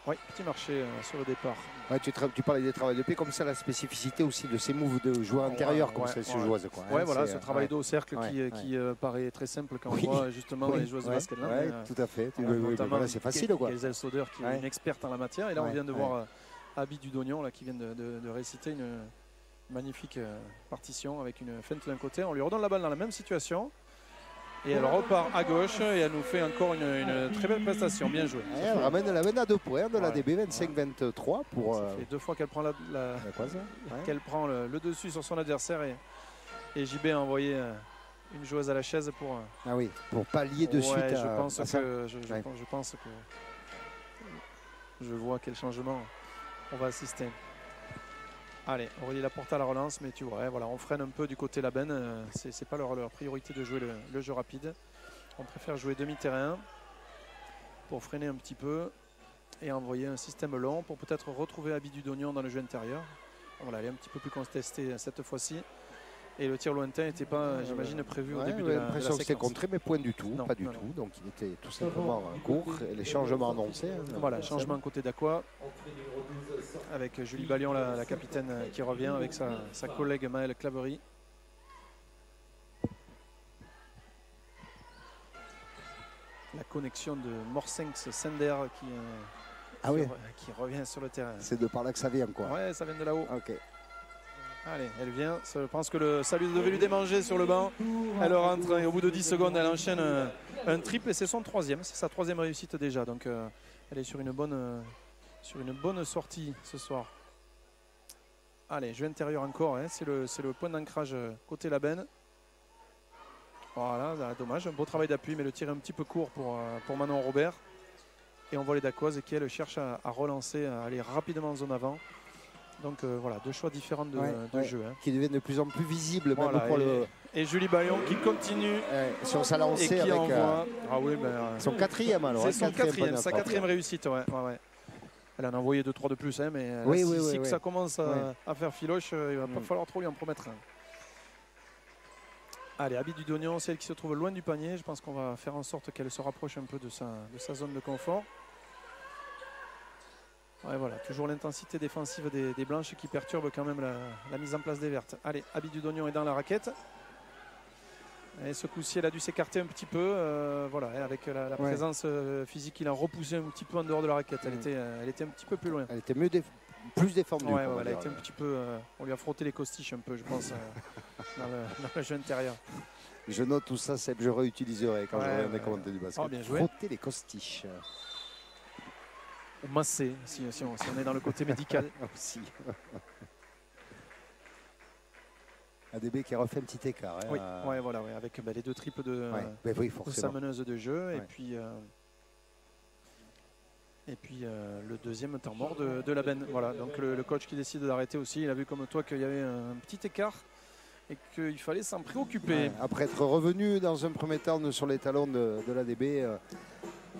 Oui, petit marché sur le départ. Ouais, tu parlais des travails de pied, comme ça la spécificité aussi de ces moves de joueurs antérieurs, comme ça, ces joueuses. Oui, voilà, ce travail de haut cercle qui paraît très simple quand on voit justement les joueuses de basket. Oui, tout à fait. C'est facile. Gaëlle Sauder qui est une experte en la matière. Et là, on vient de voir Abby Dudognon qui vient de réciter une magnifique partition avec une feinte d'un côté. On lui redonne la balle dans la même situation. Et elle repart à gauche et elle nous fait encore une très belle prestation, bien joué. Elle ramène la benne à 2 points de la DB 25-23 pour. Ça fait 2 fois qu'elle prend qu'elle prend le dessus sur son adversaire et JB a envoyé une joueuse à la chaise pour. Ah oui, pour pallier de suite. Je pense que je vois quel changement on va assister. Allez, Aurélie Laporte à la relance, mais tu vois, voilà, on freine un peu du côté Labenne. C'est pas leur priorité de jouer le jeu rapide. On préfère jouer demi-terrain pour freiner un petit peu et envoyer un système long pour peut-être retrouver Abidou d'Oignon dans le jeu intérieur. Voilà, elle est un petit peu plus contestée cette fois-ci. Et le tir lointain n'était pas, j'imagine, prévu au début de la l'impression que c'était séquence. contré, mais point du tout, Non, pas du non, tout. Donc il était tout simplement court et les changements annoncés. Voilà, changement côté d'Aqua avec Julie Ballion, la capitaine, qui revient avec sa collègue Maëlle Claverie. La connexion de Morsenx-Sender qui revient sur le terrain. C'est de par là que ça vient, quoi. Ouais, ça vient de là-haut. Ok. Allez, elle vient. Je pense que ça devait lui démanger sur le banc. Elle rentre et au bout de 10 secondes, elle enchaîne un triple et c'est son troisième. C'est sa troisième réussite déjà. Donc elle est sur une bonne sortie ce soir. Allez, jeu intérieur encore. Hein. C'est le point d'ancrage côté Labenne. Voilà, dommage. Un beau travail d'appui, mais le tir est un petit peu court pour Manon Robert. Et on voit les Dacoises qui, elle, cherche à relancer, à aller rapidement en zone avant. Donc voilà, deux choix différents de jeu. Hein. Qui deviennent de plus en plus visibles. Voilà, même et Julie Ballion qui continue sur sa lancée et qui avec envoie. son quatrième alors. C'est sa quatrième réussite. Ouais. Elle en a envoyé 2-3 de plus, hein, mais si ça commence à faire filoche, il va pas falloir trop lui en promettre. Allez, Abidou d'Oignon, c'est elle qui se trouve loin du panier. Je pense qu'on va faire en sorte qu'elle se rapproche un peu de sa zone de confort. Ouais, voilà, toujours l'intensité défensive des Blanches qui perturbe quand même la mise en place des Vertes. Allez, Abidou d'Oignon est dans la raquette. Et ce coup-ci, elle a dû s'écarter un petit peu. Voilà, avec la présence physique, il a repoussé un petit peu en dehors de la raquette. Elle était un petit peu plus loin. Elle était plus défendue. Ouais, elle a été un petit peu. On lui a frotté les costiches un peu, je pense, dans le jeu intérieur. Je note tout ça, Seb, je réutiliserai quand je reviendrai commenter du basket. Oh, bien joué. Frotter les costiches. Ou masser, si on est dans le côté médical. Aussi. ADB qui a refait un petit écart. Hein, oui, voilà, avec les deux triples de sa meneuse de jeu. Et puis le deuxième temps mort de Labenne. Voilà, donc le coach qui décide d'arrêter aussi, il a vu comme toi qu'il y avait un petit écart et qu'il fallait s'en préoccuper. Ouais, après être revenu dans un premier temps sur les talons de l'ADB,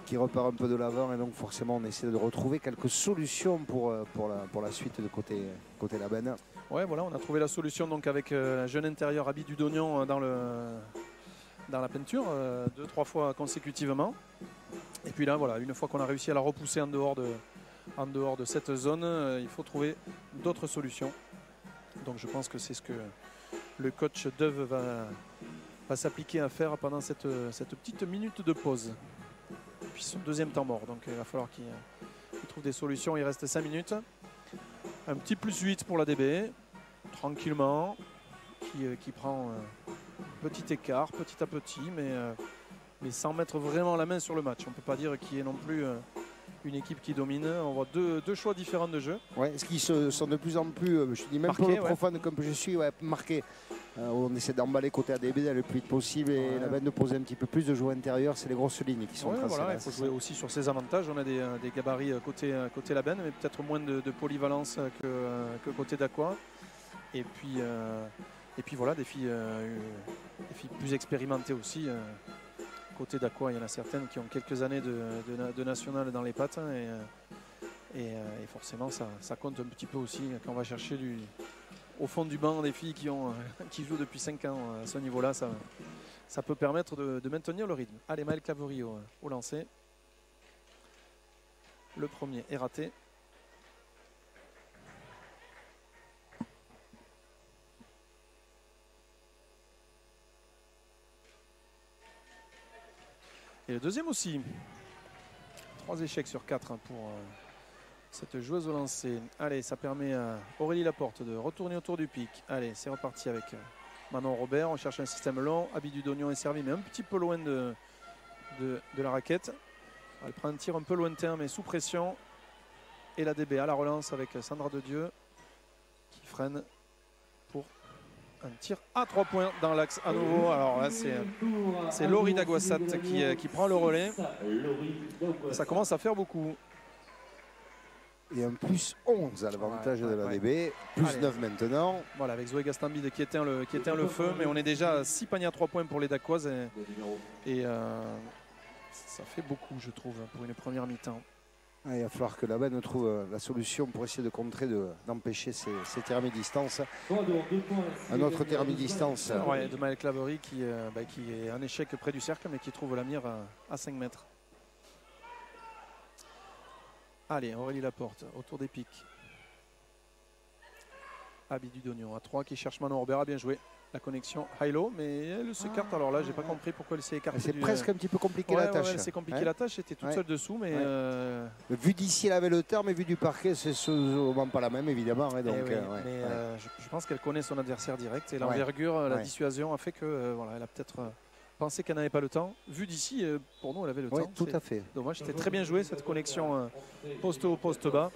qui repart un peu de l'avant, et donc forcément on essaie de retrouver quelques solutions pour la suite de côté Labenne. Ouais, voilà, on a trouvé la solution donc avec la jeune intérieur Abidou d'Oignon dans la peinture 2-3 fois consécutivement. Et puis là, voilà, une fois qu'on a réussi à la repousser en dehors de cette zone, il faut trouver d'autres solutions. Donc je pense que c'est ce que le coach Deuve va s'appliquer à faire pendant cette petite minute de pause. Et puis son deuxième temps mort, donc il va falloir qu'il trouve des solutions. Il reste 5 minutes. Un petit +8 pour la DB, tranquillement, qui prend petit écart, petit à petit, mais sans mettre vraiment la main sur le match. On ne peut pas dire qu'il y ait non plus une équipe qui domine. On voit deux choix différents de jeu. Ouais, ce qui sont de plus en plus, je dis même pour le profane comme je suis, marqués. On essaie d'emballer côté ADB le plus vite possible et la peine de poser un petit peu plus de jeu intérieur. C'est les grosses lignes qui sont tracées. Voilà, il faut jouer aussi sur ses avantages. On a des gabarits côté Labenne, mais peut-être moins de polyvalence que côté d'Aqua. Et puis voilà, des filles plus expérimentées aussi. Côté d'Aqua, il y en a certaines qui ont quelques années de national dans les pattes. Et forcément, ça compte un petit peu aussi quand on va chercher au fond du banc des filles qui jouent depuis 5 ans à ce niveau-là. Ça peut permettre de maintenir le rythme. Allez, Maëlle Claverie au lancer. Le premier est raté. Et le deuxième aussi. 3 échecs sur 4 pour cette joueuse au lancer. Allez, ça permet à Aurélie Laporte de retourner autour du pic. Allez, c'est reparti avec Manon Robert. On cherche un système long. Abidou d'Oignon est servi, mais un petit peu loin de la raquette. Elle prend un tir un peu lointain, mais sous pression. Et la DB à la relance avec Sandra Dedieu qui freine pour un tir à 3 points dans l'axe à nouveau. Alors là, c'est Laurie Daguassat qui prend le relais. Ça commence à faire beaucoup. Et un plus 11 à l'avantage de l'ADB. Plus Allez. 9 maintenant. Voilà, avec Zoé Gastambide qui éteint le feu, mais on est déjà à 6 paniers à 3 points pour les Dacoises. Et ça fait beaucoup, je trouve, pour une première mi-temps. Ah, il va falloir que la benne trouve la solution pour essayer de contrer, d'empêcher ces tirs à mi-distance. Un autre tir à mi-distance. Ouais, de Maël Claverie qui est un échec près du cercle, mais qui trouve la mire à 5 mètres. Allez, Aurélie Laporte, autour des pics. Abby Dudognon à 3 qui cherche Manon Orbera, bien joué. La connexion high-low, mais elle s'écarte. Alors là, j'ai pas compris pourquoi elle s'est écartée. C'est presque un petit peu compliqué la tâche. C'est compliqué la tâche, elle était toute seule dessous, mais. Vu d'ici, elle avait le terme, mais vu du parquet, c'est souvent pas la même, évidemment. Donc, je pense qu'elle connaît son adversaire direct et l'envergure, la dissuasion a fait que elle a peut-être pensé qu'elle n'avait pas le temps. Vu d'ici, pour nous, elle avait le temps. Tout à fait. Dommage, c'était très bien joué cette connexion poste haut, poste bas.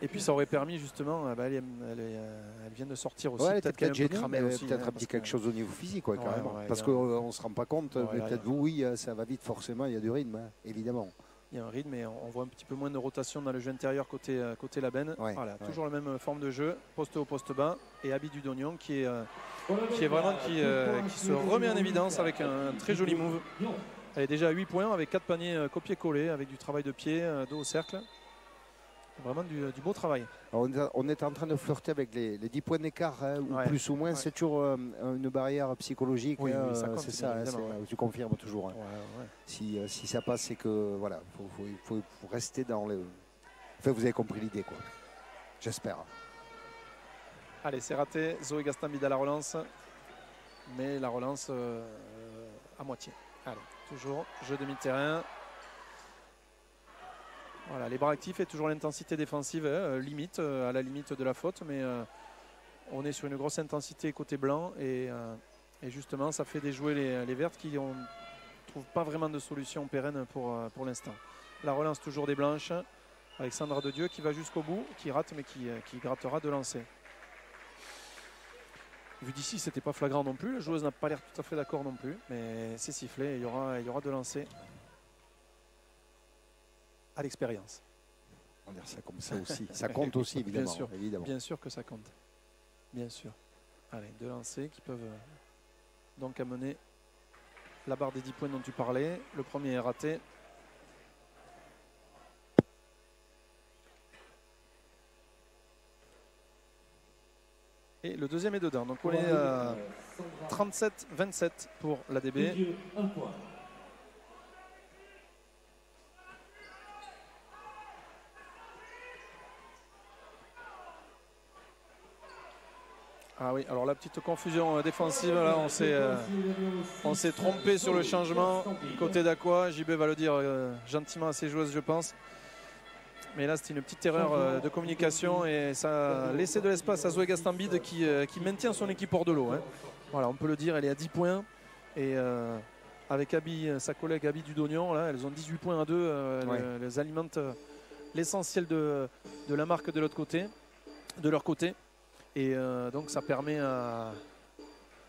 Et puis ça aurait permis justement, elle vient de sortir aussi, peut-être qu'elle est un peu cramée aussi. Peut-être un petit quelque chose au niveau physique, carrément. Parce qu'on ne se rend pas compte, mais peut-être vous, oui, ça va vite forcément, il y a du rythme, évidemment. Il y a un rythme, mais on voit un petit peu moins de rotation dans le jeu intérieur côté la benne. Voilà, toujours la même forme de jeu, poste haut, poste bas. Et Abby Dudognon qui se remet en évidence avec un très joli move. Elle est déjà à 8 points avec 4 paniers copier-coller, avec du travail de pied, dos au cercle. Vraiment du beau travail. Alors on est en train de flirter avec les 10 points d'écart, ou plus ou moins. C'est toujours une barrière psychologique. Oui, ça compte, c'est ça, tu confirmes toujours. Si ça passe, c'est que voilà, faut rester dans le. Enfin, vous avez compris l'idée, quoi. J'espère. Allez, c'est raté. Zoé Gastambide à la relance. Mais la relance à moitié. Allez, toujours jeu demi-terrain. Voilà, les bras actifs et toujours l'intensité défensive, limite, à la limite de la faute, mais on est sur une grosse intensité côté blanc et justement ça fait déjouer les vertes qui ne trouvent pas vraiment de solution pérenne pour l'instant. La relance toujours des blanches avec Sandra Dedieu qui va jusqu'au bout, qui rate mais qui grattera de lancer. Vu d'ici, c'était pas flagrant non plus, la joueuse n'a pas l'air tout à fait d'accord non plus, mais c'est sifflé, il y aura de lancer. À l'expérience. On va dire ça comme ça aussi. Ça compte aussi, évidemment. Bien sûr que ça compte. Bien sûr. Allez, deux lancers qui peuvent donc amener la barre des 10 points dont tu parlais. Le premier est raté. Et le deuxième est dedans. Donc on est à 37-27 pour l'ADB. Ah oui, alors la petite confusion défensive, là on s'est trompé sur le changement côté d'Aqua. JB va le dire gentiment à ses joueuses, je pense. Mais là, c'était une petite erreur de communication et ça a laissé de l'espace à Zoé Gastambide qui maintient son équipe hors de l'eau. Voilà, on peut le dire, elle est à 10 points. Et avec Abby, sa collègue Abby Dudognon, là, elles ont 18 points à 2. Elles alimentent l'essentiel de la marque de leur côté. Et donc ça permet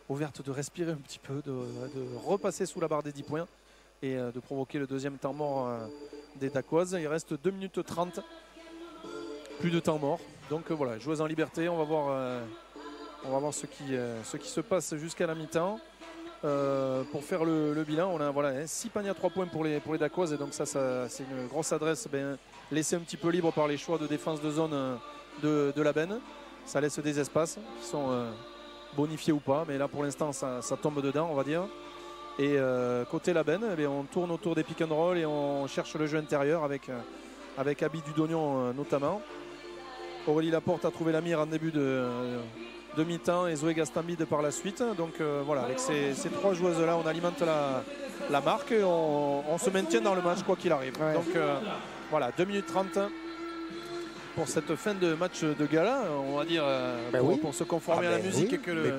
aux Vertes de respirer un petit peu, de repasser sous la barre des 10 points et de provoquer le deuxième temps mort des Dacoises. Il reste 2 minutes 30, plus de temps mort. Donc voilà, joueuse en liberté, on va voir ce qui se passe jusqu'à la mi-temps. Pour faire le bilan, on a 6 paniers à 3 points pour les Dacoises. Et donc ça c'est une grosse adresse laissée un petit peu libre par les choix de défense de zone de la benne. Ça laisse des espaces qui sont bonifiés ou pas, mais là pour l'instant ça tombe dedans, on va dire. Et côté la benne, on tourne autour des pick and roll et on cherche le jeu intérieur avec Abby Dudognon notamment. Aurélie Laporte a trouvé la mire en début de mi-temps et Zoé Gastambide par la suite. Donc voilà, avec ces 3 joueuses-là, on alimente la marque et on se maintient dans le match quoi qu'il arrive. Ouais. Donc voilà, 2 minutes 30. Pour cette fin de match de gala, on va dire, pour se conformer à la musique que le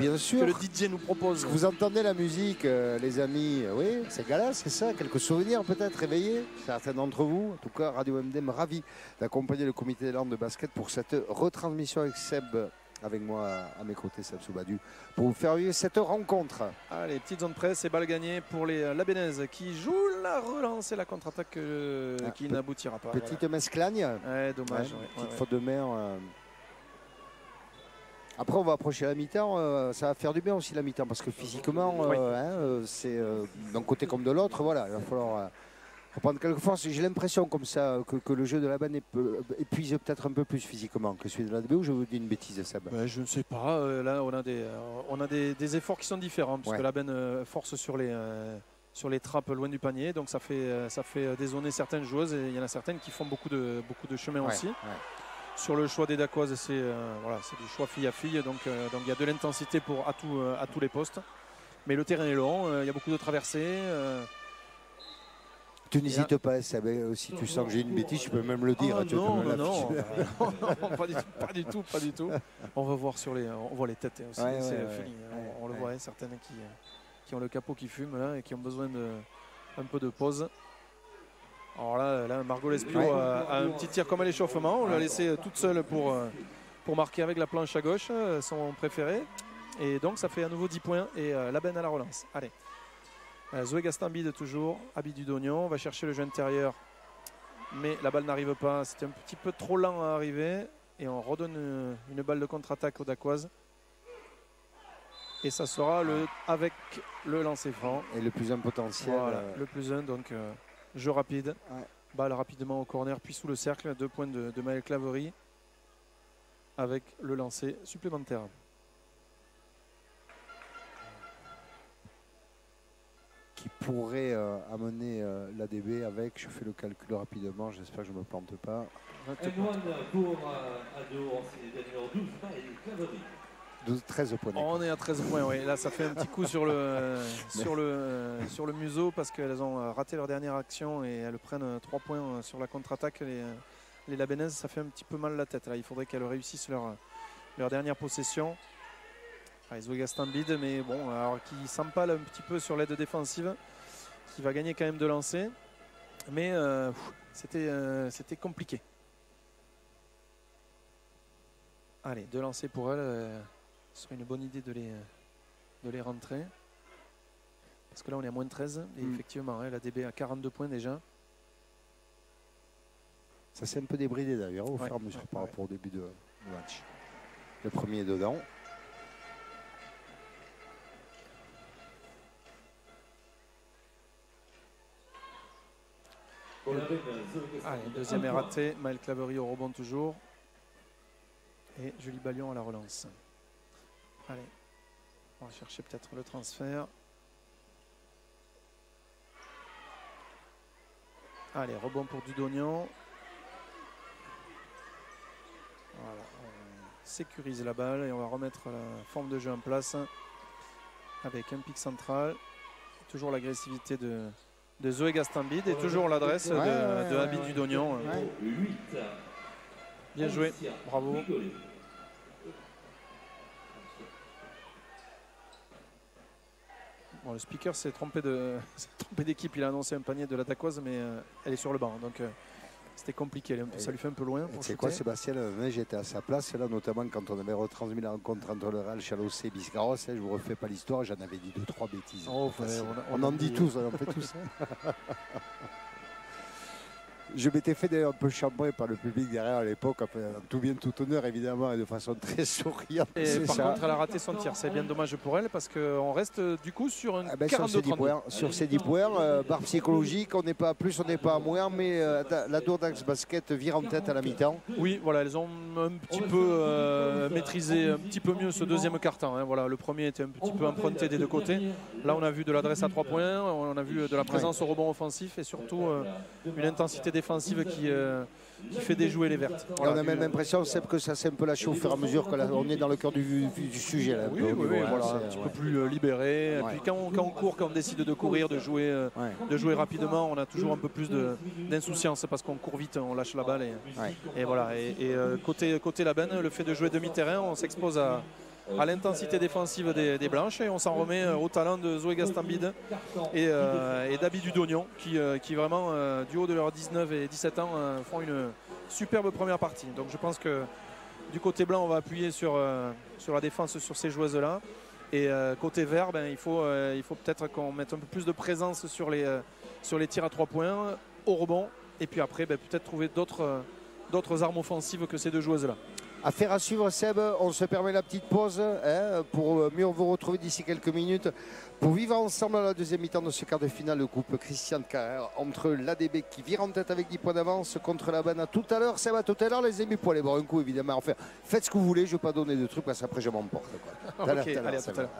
DJ nous propose. Vous entendez la musique, les amis, oui, c'est gala, c'est ça, quelques souvenirs peut-être réveillés, certains d'entre vous. En tout cas, Radio MDM ravi d'accompagner le comité des Landes de basket pour cette retransmission avec Seb avec moi à mes côtés, Samsou Badu, pour vous faire vivre cette rencontre. Allez, petite zone presse et balle gagnée pour les Labennaises qui jouent la relance et la contre-attaque qui n'aboutira pas. Petite mesclagne. Ouais, dommage. Petite faute de mer. Après, on va approcher la mi-temps. Ça va faire du bien aussi la mi-temps parce que physiquement, c'est d'un côté comme de l'autre. Voilà, il va falloir reprendre quelques forces. J'ai l'impression comme ça que le jeu de la Banne épuise peut-être un peu plus physiquement que celui de la DB, ou je vous dis une bêtise, Seb? Je ne sais pas. Là, on a des efforts qui sont différents puisque la Banne force sur les trappes loin du panier. Donc ça fait dézoner certaines joueuses et il y en a certaines qui font beaucoup de chemin aussi. Sur le choix des Dacoises, c'est du choix fille à fille, donc il y a de l'intensité à tous les postes. Mais le terrain est long, il y a beaucoup de traversées. Tu n'hésites pas, Seb, si tu sens que j'ai une bêtise, tu peux même le dire. Non, pas du tout. On va voir on voit les têtes aussi, c'est le feeling. On le voit, certaines qui ont le capot qui fume là, et qui ont besoin un peu de pause. Alors là Margot Lespio a un petit tir comme à l'échauffement. On l'a laissé toute seule pour marquer avec la planche à gauche, son préféré. Et donc ça fait à nouveau 10 points et la Banne à la relance. Allez. Zoé Gastambide toujours, Abidou d'Oignon, va chercher le jeu intérieur. Mais la balle n'arrive pas. C'était un petit peu trop lent à arriver. Et on redonne une balle de contre-attaque aux Dacoises. Et ça sera avec le lancer franc. Et le plus un potentiel. Voilà, le plus un, donc jeu rapide. Balle rapidement au corner, puis sous le cercle. 2 points de Maëlle Claverie. Avec le lancer supplémentaire. Qui pourrait amener l'ADB avec, je fais le calcul rapidement, j'espère que je ne me plante pas. N1 pour Ado, c'est numéro 12, Maëlle Claverie. 13 points. On est à 13 points, oui. Là, ça fait un petit coup sur le museau parce qu'elles ont raté leur dernière action et elles prennent 3 points sur la contre-attaque. Les Labennaises, ça fait un petit peu mal la tête. Là, il faudrait qu'elles réussissent leur dernière possession. Zoé Gastambide, mais bon, alors qui s'empale un petit peu sur l'aide défensive, qui va gagner quand même de lancer. Mais c'était compliqué. Allez, 2 lancers pour elle. Ce serait une bonne idée de les rentrer. Parce que là, on est à moins de 13. Et effectivement, la DB a 42 points déjà. Ça s'est un peu débridé d'ailleurs au fur et à mesure par rapport au début de match. Le premier est dedans. Allez, deuxième est raté. Maëlle Claverie au rebond toujours. Et Julie Ballion à la relance. Allez, on va chercher peut-être le transfert. Allez, rebond pour Dudognan. Voilà, on sécurise la balle et on va remettre la forme de jeu en place avec un pic central. Toujours l'agressivité de Zoé Gastambide et toujours l'adresse de Abidou d'Oignon. Bien joué, bravo. Bon, le speaker s'est trompé d'équipe, il a annoncé un panier de la Dacoise, mais elle est sur le banc, donc c'était compliqué, ça lui fait un peu loin. C'est quoi, Sébastien? J'étais à sa place, là, notamment quand on avait retransmis la rencontre entre le Real Chalossé et Biscarros. Je ne vous refais pas l'histoire, j'en avais dit 2-3 bêtises. On en dit tous, on en fait tous. Je m'étais fait d'ailleurs un peu chambrer par le public derrière à l'époque, en tout bien, tout honneur évidemment, et de façon très souriante. Et par contre, elle a raté son tir, c'est bien dommage pour elle parce qu'on reste du coup sur un 42-32. Sur ces 10 points, barre psychologique, on n'est pas à plus, on n'est pas à moins, mais la Dourdax Basket vire en tête à la mi-temps. Oui, voilà, elles ont un petit peu maîtrisé un petit peu mieux ce deuxième quart-temps. Hein. Voilà, le premier était un petit peu emprunté des deux côtés. Là, on a vu de l'adresse à 3 points, on a vu de la présence au rebond offensif et surtout une intensité défensive qui fait déjouer les Vertes. Voilà, on a même l'impression que ça s'est un peu lâché au fur et à mesure qu'on est dans le cœur du sujet. Là, oui, voilà, un petit peu plus libéré. Et puis quand on court, quand on décide de courir, de jouer rapidement, on a toujours un peu plus d'insouciance parce qu'on court vite, on lâche la balle. Et voilà. Et côté Labenne, le fait de jouer demi-terrain, on s'expose à l'intensité défensive des Blanches et on s'en remet au talent de Zoé Gastambide et d'Abidou d'Oignon qui vraiment du haut de leurs 19 et 17 ans font une superbe première partie. Donc je pense que Du côté blanc, on va appuyer sur la défense sur ces joueuses-là. Et côté vert, il faut peut-être qu'on mette un peu plus de présence sur les tirs à 3 points, au rebond. Et puis après, peut-être trouver d'autres armes offensives que ces deux joueuses-là. Affaire à suivre, Seb. On se permet la petite pause pour mieux vous retrouver d'ici quelques minutes pour vivre ensemble à la deuxième mi-temps de ce quart de finale, le groupe Christian Carrère entre l'ADB qui vire en tête avec 10 points d'avance contre la Banne. Tout à l'heure, Seb, à tout à l'heure, les amis, pour aller boire un coup évidemment. Enfin, faites ce que vous voulez, je ne vais pas donner de trucs parce qu'après je m'emporte. Ok, allez, à tout à l'heure.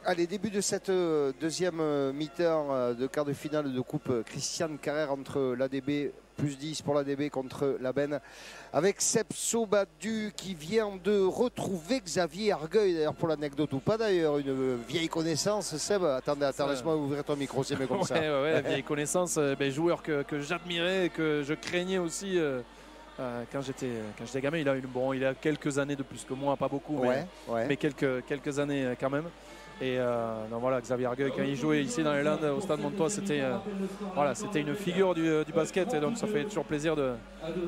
Allez, début de cette deuxième mi-temps de quart de finale de Coupe Christiane Carrère entre l'ADB, plus 10 pour l'ADB contre la Benne, avec Seb Sobadu qui vient de retrouver Xavier Argueil, d'ailleurs pour l'anecdote ou pas d'ailleurs, une vieille connaissance. Seb, attendez, laisse-moi ouvrir ton micro, c'est mieux comme ça. Ouais, vieille connaissance, joueur que j'admirais et que je craignais aussi quand j'étais gamin. Il a quelques années de plus que moi, pas beaucoup, mais quelques années quand même. Et donc voilà, Xavier Argueil, quand il jouait ici dans les Landes, au Stade Montois, c'était une figure du basket. Et donc ça fait toujours plaisir de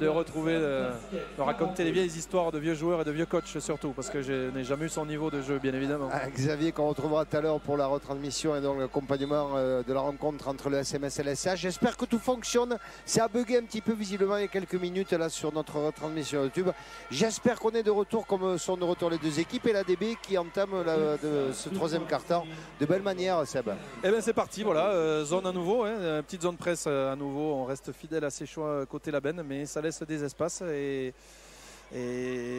retrouver, de raconter des vieilles histoires de vieux joueurs et de vieux coachs surtout, parce que je n'ai jamais eu son niveau de jeu, bien évidemment. Xavier, qu'on retrouvera tout à l'heure pour la retransmission et donc l'accompagnement de la rencontre entre le SMS et l'SH. J'espère que tout fonctionne. Ça a bugué un petit peu visiblement il y a quelques minutes là sur notre retransmission YouTube. J'espère qu'on est de retour comme sont de retour les deux équipes et l'ADB qui entame ce troisième quart-temps de belle manière, Seb. Eh bien c'est parti, voilà, zone à nouveau, petite zone presse à nouveau. On reste fidèle à ses choix côté la Benne, mais ça laisse des espaces et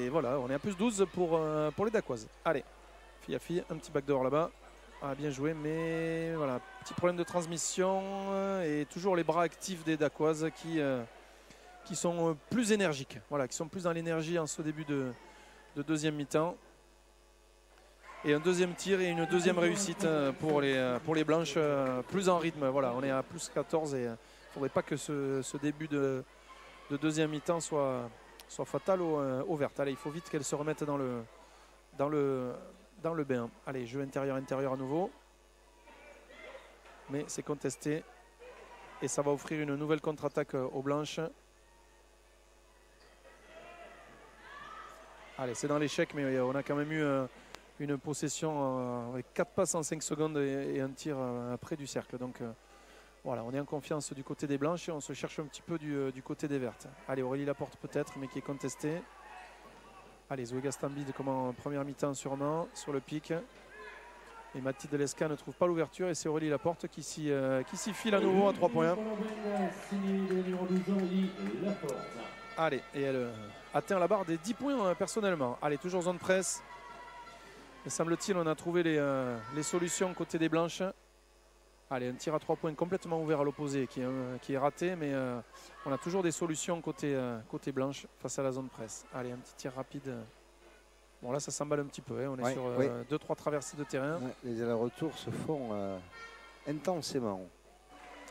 voilà, on est à plus 12 pour les Dacoises. Allez, fille à fille, un petit backdoor là-bas. Ah, bien joué, mais voilà, petit problème de transmission et toujours les bras actifs des Dacoises qui sont plus énergiques, voilà, qui sont plus dans l'énergie en ce début de deuxième mi-temps. Et un deuxième tir et une deuxième réussite pour les Blanches, plus en rythme. Voilà, on est à plus 14 et il ne faudrait pas que ce début de deuxième mi-temps soit fatal aux Vertes. Allez, il faut vite qu'elles se remettent dans le bain. Allez, jeu intérieur à nouveau. Mais c'est contesté et ça va offrir une nouvelle contre-attaque aux Blanches. Allez, c'est dans l'échec, mais on a quand même eu une possession avec 4 passes en 5 secondes et un tir près du cercle. Donc voilà, on est en confiance du côté des Blanches et on se cherche un petit peu du côté des Vertes. Allez, Aurélie Laporte peut-être, mais qui est contestée. Allez, Zoé Gastambide comme en première mi-temps sûrement, sur le pic. Et Mathilde Lesca ne trouve pas l'ouverture et c'est Aurélie Laporte qui s'y file à nouveau à 3 points. Allez, et elle atteint la barre des 10 points personnellement. Allez, toujours zone presse. Et semble-t-il, on a trouvé les solutions côté des Blanches. Allez, un tir à 3 points complètement ouvert à l'opposé qui est raté, mais on a toujours des solutions côté Blanche face à la zone presse. Allez, un petit tir rapide. Bon, là, ça s'emballe un petit peu. On est sur 2-3 traversées de terrain. Ouais, les allers-retours se font intensément.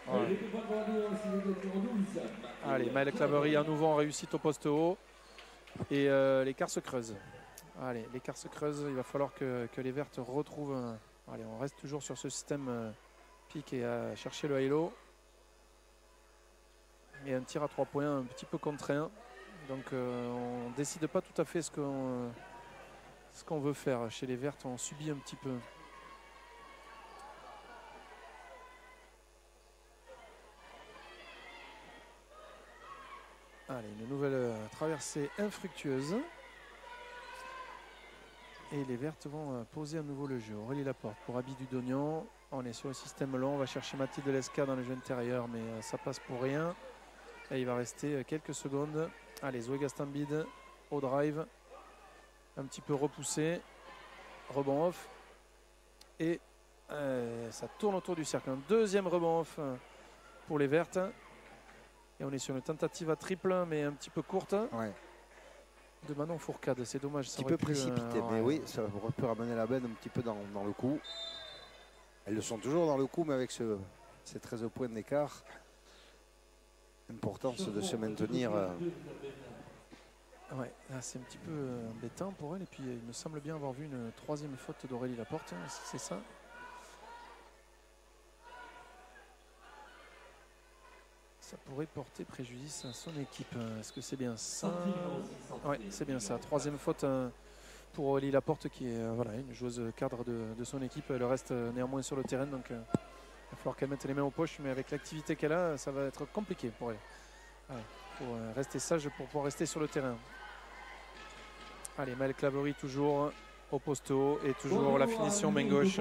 Ouais. Allez, Maëlle Claverie à nouveau en réussite au poste haut. Et l'écart se creuse. Allez, l'écart se creuse. Il va falloir que les Vertes retrouvent. Allez, on reste toujours sur ce système pique et à chercher le halo. Et un tir à 3 points un petit peu contraint. Donc on ne décide pas tout à fait ce qu'on veut faire. Chez les Vertes, on subit un petit peu. Allez, une nouvelle traversée infructueuse. Et les Vertes vont poser à nouveau le jeu. Aurélie Laporte pour Abby Dudognon. On est sur le système long. On va chercher Mathilde Lesca dans le jeu intérieur, mais ça passe pour rien. Et il va rester quelques secondes. Allez, Zoé Gastambide au drive. Un petit peu repoussé. Rebond off. Et ça tourne autour du cercle. Un deuxième rebond off pour les Vertes. Et on est sur une tentative à triple, mais un petit peu courte. Ouais. De Manon Fourcade, c'est dommage. Un petit peu précipité, mais oui, ça aurait pu ramener la Benne un petit peu dans le coup. Elles le sont toujours dans le coup, mais avec ces 13 points d'écart. Importance de se maintenir. Ouais, c'est un petit peu embêtant pour elle. Et puis il me semble bien avoir vu une troisième faute d'Aurélie Laporte, c'est ça. Ça pourrait porter préjudice à son équipe. Est-ce que c'est bien ça? Oui, c'est bien ça. Troisième faute pour Aurélie Laporte qui est une joueuse cadre de son équipe. Elle reste néanmoins sur le terrain. Donc il va falloir qu'elle mette les mains aux poches. Mais avec l'activité qu'elle a, ça va être compliqué pour elle. Il faut rester sage pour pouvoir rester sur le terrain. Allez, Maëlle Claverie toujours au poste haut. Et toujours la finition main gauche.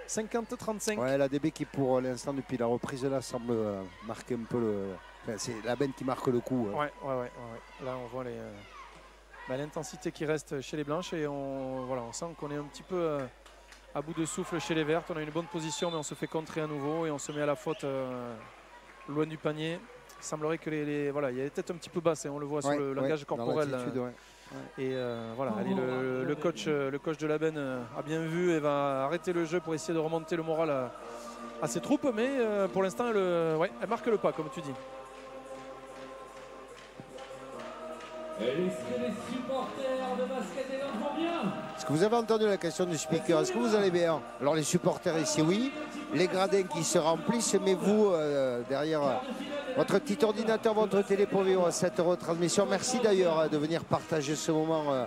50-35. Ouais, la DB qui pour l'instant depuis la reprise là semble marquer un peu le. Enfin, c'est la Benne qui marque le coup. Ouais. Là on voit l'intensité qui reste chez les Blanches et on sent qu'on est un petit peu à bout de souffle chez les Vertes. On a une bonne position mais on se fait contrer à nouveau et on se met à la faute loin du panier. Il semblerait que il y a les têtes un petit peu basses et on le voit sur le langage corporel. Et allez, le coach de la Benne a bien vu et va arrêter le jeu pour essayer de remonter le moral à ses troupes, mais pour l'instant elle marque le pas comme tu dis. Est-ce que les supporters de basket des Landes vont bien? Est-ce que vous avez entendu la question du speaker? Est-ce que vous allez bien? Alors les supporters ici oui, les gradins qui se remplissent, mais vous derrière votre petit ordinateur, votre télé pour vivre cette retransmission. Merci d'ailleurs de venir partager ce moment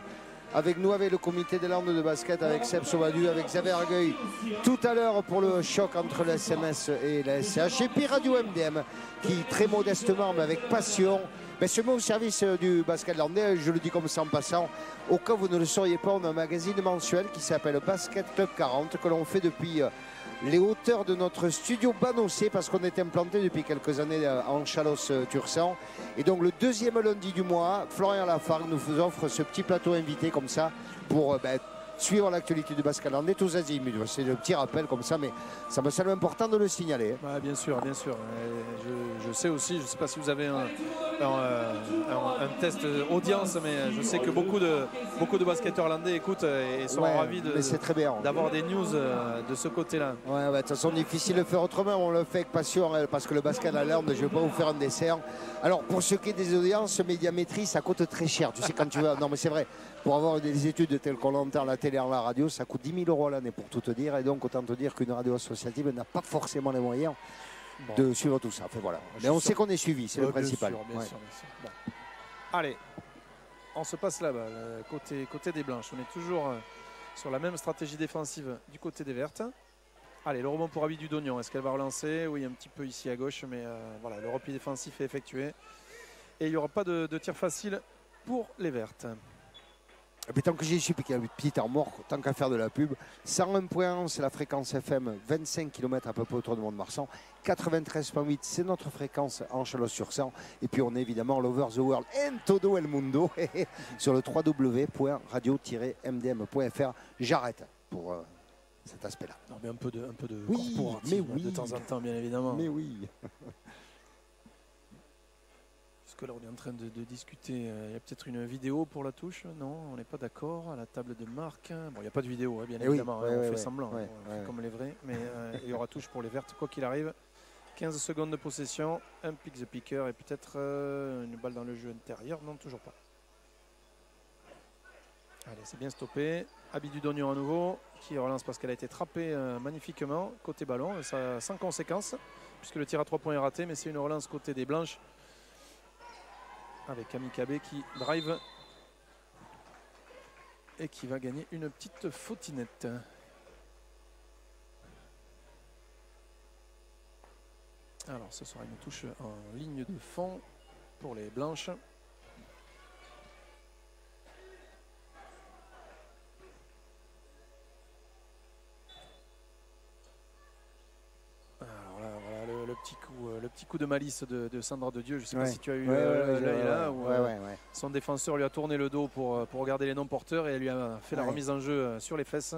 avec nous, avec le comité des Landes de basket, avec Seb Sauvadu, avec Xavier Argueil, tout à l'heure pour le choc entre le SMS et la SCH. Et puis Radio MDM qui très modestement mais avec passion se met au service du basket landais. Je le dis comme ça en passant, au cas où vous ne le sauriez pas, on a un magazine mensuel qui s'appelle Basket Club 40 que l'on fait depuis les hauteurs de notre studio Banossé, parce qu'on est implanté depuis quelques années en Chalosse-Tursan. Et donc le deuxième lundi du mois, Florian Lafargue nous offre ce petit plateau invité comme ça pour suivre l'actualité du basket landais tous azimuts. C'est le petit rappel comme ça, mais ça me semble important de le signaler. Bien sûr, bien sûr. Je sais aussi, je ne sais pas si vous avez un test audience, mais je sais que beaucoup de basketteurs landais écoutent et sont ravis d'avoir des news de ce côté-là. De toute façon, difficile de faire autrement. On le fait avec passion parce que le basket à Lande, je ne vais pas vous faire un dessert. Alors, pour ce qui est des audiences, médiamétrie, ça coûte très cher. Tu sais, quand tu vas. Non, mais c'est vrai. Pour avoir des études telles qu'on l'entend à la télé et à la radio, ça coûte 10 000 € à l'année pour tout te dire. Et donc, autant te dire qu'une radio associative n'a pas forcément les moyens de suivre tout ça. Enfin, voilà. Mais on sait qu'on est suivi, c'est le principal. Bien sûr. Bon. Allez, on se passe là-bas, côté des Blanches. On est toujours sur la même stratégie défensive du côté des Vertes. Allez, le rebond pour Abidou Dognon. Est-ce qu'elle va relancer? Oui, un petit peu ici à gauche, mais le repli défensif est effectué. Et il n'y aura pas de tir facile pour les Vertes. Et puis tant que j'y suis, puis qu'il y a une petite temps mort, tant qu'à faire de la pub, 101.1 c'est la fréquence FM, 25 km à peu près autour de Mont-de-Marsan, 93.8 c'est notre fréquence en Chalosse-sur-Sang, et puis on est évidemment all over the world, en todo el mundo, sur le www.radio-mdm.fr. J'arrête pour cet aspect-là. Non, mais un peu de corporatisme de temps en temps, bien évidemment. Mais oui. Parce que là, on est en train de discuter. Il y a peut-être une vidéo pour la touche. Non, on n'est pas d'accord. À la table de Marc. Bon, il n'y a pas de vidéo, bien évidemment. On fait semblant. On fait comme les vrais. Mais il y aura touche pour les Vertes, quoi qu'il arrive. 15 secondes de possession. Un pick the picker et peut-être une balle dans le jeu intérieur. Non, toujours pas. Allez, c'est bien stoppé. Abidou Dognon à nouveau, qui relance parce qu'elle a été trappée magnifiquement. Côté ballon, ça sans conséquence, puisque le tir à 3 points est raté. Mais c'est une relance côté des Blanches. Avec Amikabe qui drive et qui va gagner une petite fautinette. Alors ce sera une touche en ligne de fond pour les Blanches. Le petit coup de malice de Sandra de Dieu. Je ne sais pas si tu as eu l'œil là. Son défenseur lui a tourné le dos pour regarder les non-porteurs et elle lui a fait la remise en jeu sur les fesses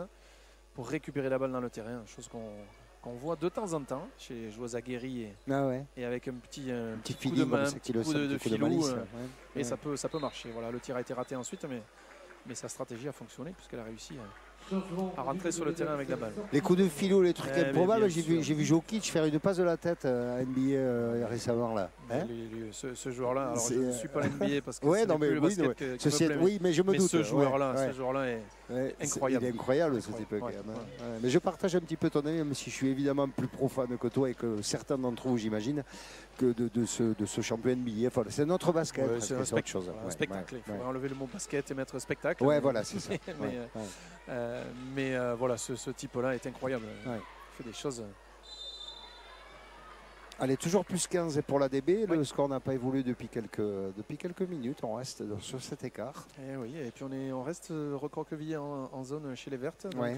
pour récupérer la balle dans le terrain. Chose qu'on voit de temps en temps chez les joueuses aguerries et avec un petit coup de main, un petit coup de filou. Et ça peut marcher. Voilà, le tir a été raté ensuite, mais sa stratégie a fonctionné puisqu'elle a réussi à rentrer sur le terrain avec la balle. Les coups de filou, les trucs improbables, j'ai vu Jokic faire une passe de la tête à NBA récemment là. Ce joueur-là, alors je ne suis pas NBA parce que c'est plus le basket que me plaît, oui, mais je me doute. Ce joueur-là est incroyable. Il est incroyable ce type. Mais je partage un petit peu ton avis, même si je suis évidemment plus profane que toi et que certains d'entre vous, j'imagine, que de ce champion NBA. Enfin, c'est notre basket. C'est un spectacle. Il faudrait enlever le mot basket et mettre spectacle. Ouais, voilà, c'est ça. Mais voilà, ce type-là est incroyable. Il fait des choses. Allez, toujours plus 15 pour la DB. Le score n'a pas évolué depuis quelques minutes. On reste sur cet écart. Et puis on reste recroquevillé en zone chez les Vertes. Donc,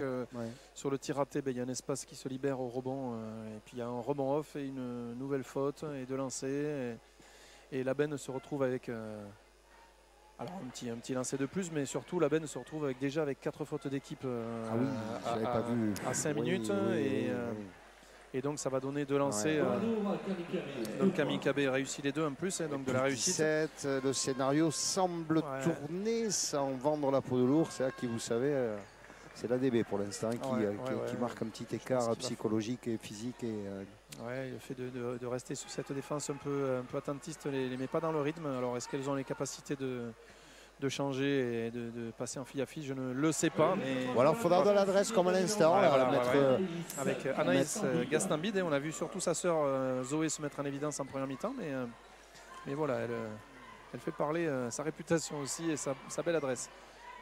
sur le tir raté, il y a un espace qui se libère au rebond. Et puis il y a un rebond off et une nouvelle faute et deux lancers. Et la Benne se retrouve avec Alors un petit lancer de plus, mais surtout la benne se retrouve déjà avec 4 fautes d'équipe à 5 minutes. Et donc ça va donner 2 lancers. Donc Kamikabe réussit les 2 en plus, donc de la réussite. 17, le scénario semble tourner sans vendre la peau de l'ours. C'est là qui, vous savez, c'est l'ADB pour l'instant qui marque un petit écart psychologique et physique. Le fait de rester sur cette défense un peu attentiste les met pas dans le rythme. Alors est-ce qu'elles ont les capacités de changer et de passer en fille à fille, je ne le sais pas. Mais voilà, il faudra de l'adresse comme à l'instant. Avec Anaïs Gastambide, on a vu surtout sa sœur Zoé se mettre en évidence en première mi-temps, mais voilà, elle fait parler sa réputation aussi et sa belle adresse.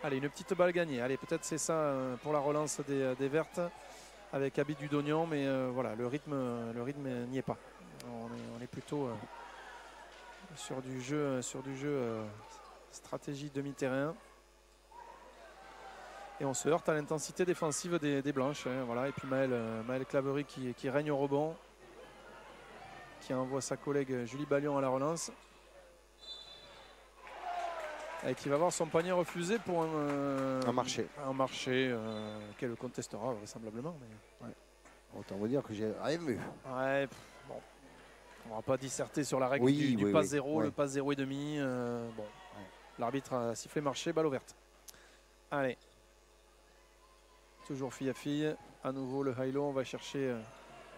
Allez, une petite balle gagnée. Allez, peut-être c'est ça pour la relance des Vertes avec Abid Dudognon, mais voilà, le rythme n'y est pas. On est plutôt sur du jeu stratégie demi-terrain. Et on se heurte à l'intensité défensive des Blanches. Voilà. Et puis Maëlle Claverie qui règne au rebond, qui envoie sa collègue Julie Ballion à la relance. Et qui va avoir son panier refusé pour un marché. Un marché qu'elle contestera vraisemblablement. Mais... Autant vous dire que j'ai rien vu. Bon. On ne va pas disserter sur la règle du pass 0, le pass 0,5. Bon. L'arbitre a sifflé marché, balle ouverte. Allez. Toujours fille à fille. À nouveau le high-low. On va chercher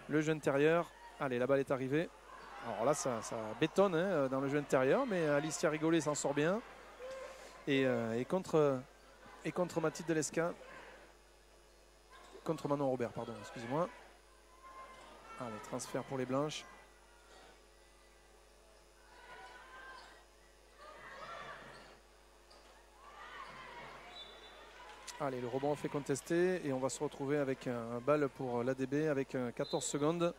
le jeu intérieur. Allez, la balle est arrivée. Alors là, ça bétonne dans le jeu intérieur. Mais Alicia Rigolet s'en sort bien. Et contre Mathilde Delesca. Contre Manon Robert, pardon, excusez-moi. Allez, transfert pour les Blanches. Allez, le rebond fait contester et on va se retrouver avec un balle pour l'ADB avec 14 secondes.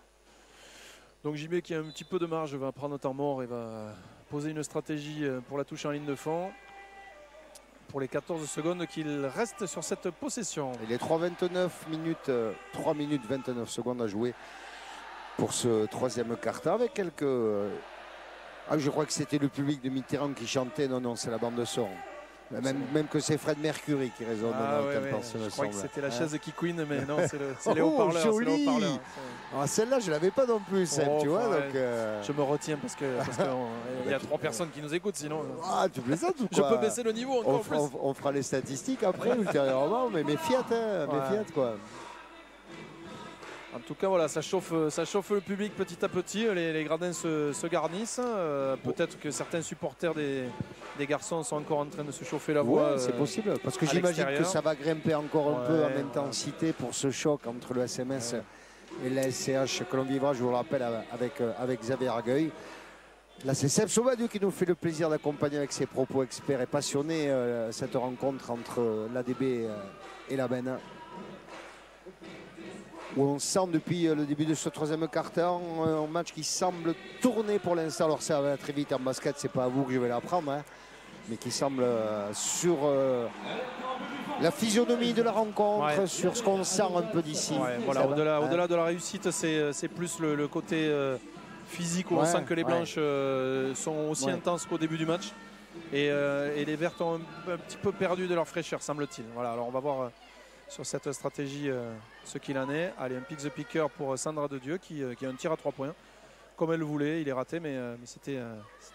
Donc JB qui a un petit peu de marge va prendre temps mort et va poser une stratégie pour la touche en ligne de fond. Pour les 14 secondes qu'il reste sur cette possession. Il est 3 minutes 29 secondes à jouer pour ce troisième quart-temps avec quelques... je crois que c'était le public de Mitterrand qui chantait. Non, c'est la bande de son. Même que c'est Fred Mercury qui résonne dans le temps. Je crois que c'était la chaise qui couine, mais non, c'est les haut-parleurs. Joli. Celle-là, je ne l'avais pas non plus, tu vois. Donc, je me retiens parce qu'il y a 3 personnes qui nous écoutent, sinon... tu plaisantes ou quoi? Je peux baisser le niveau encore plus. On fera les statistiques après, ultérieurement, mais Fiat, quoi. En tout cas, voilà, ça chauffe le public petit à petit. Les gradins se garnissent. Peut-être que certains supporters des garçons sont encore en train de se chauffer la voix. C'est possible, parce que j'imagine que ça va grimper encore un peu en intensité pour ce choc entre le SMS et la SCH que l'on vivra, je vous le rappelle, avec Xavier Argueil. Là, c'est Seb Sauvadieu qui nous fait le plaisir d'accompagner avec ses propos experts et passionnés cette rencontre entre l'ADB et la BEN. Où on sent depuis le début de ce troisième quart-temps un match qui semble tourner pour l'instant. Alors ça va très vite en basket, c'est pas à vous que je vais l'apprendre, mais qui semble sur la physionomie de la rencontre, sur ce qu'on sent un peu d'ici. Voilà, au-delà de la réussite, c'est plus le côté physique où on sent que les Blanches sont aussi intenses qu'au début du match. Et les Vertes ont un petit peu perdu de leur fraîcheur, semble-t-il. Voilà, alors on va voir... sur cette stratégie, ce qu'il en est. Allez, un pick the picker pour Sandra Dedieu qui a un tir à 3 points. Comme elle le voulait, il est raté, mais c'était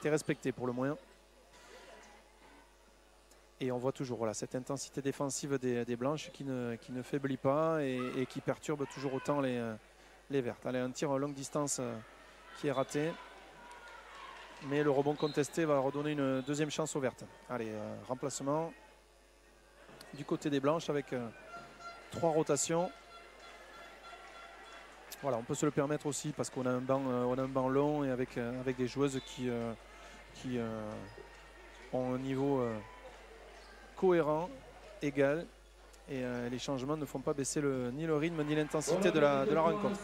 respecté pour le moins. Et on voit toujours cette intensité défensive des Blanches qui ne faiblit pas et qui perturbe toujours autant les Vertes. Allez, un tir à longue distance qui est raté. Mais le rebond contesté va redonner une deuxième chance aux Vertes. Allez, remplacement du côté des Blanches avec... 3 rotations. Voilà, on peut se le permettre aussi parce qu'on a un banc long et avec des joueuses qui ont un niveau cohérent, égal. Et les changements ne font pas baisser ni le rythme ni l'intensité de la rencontre.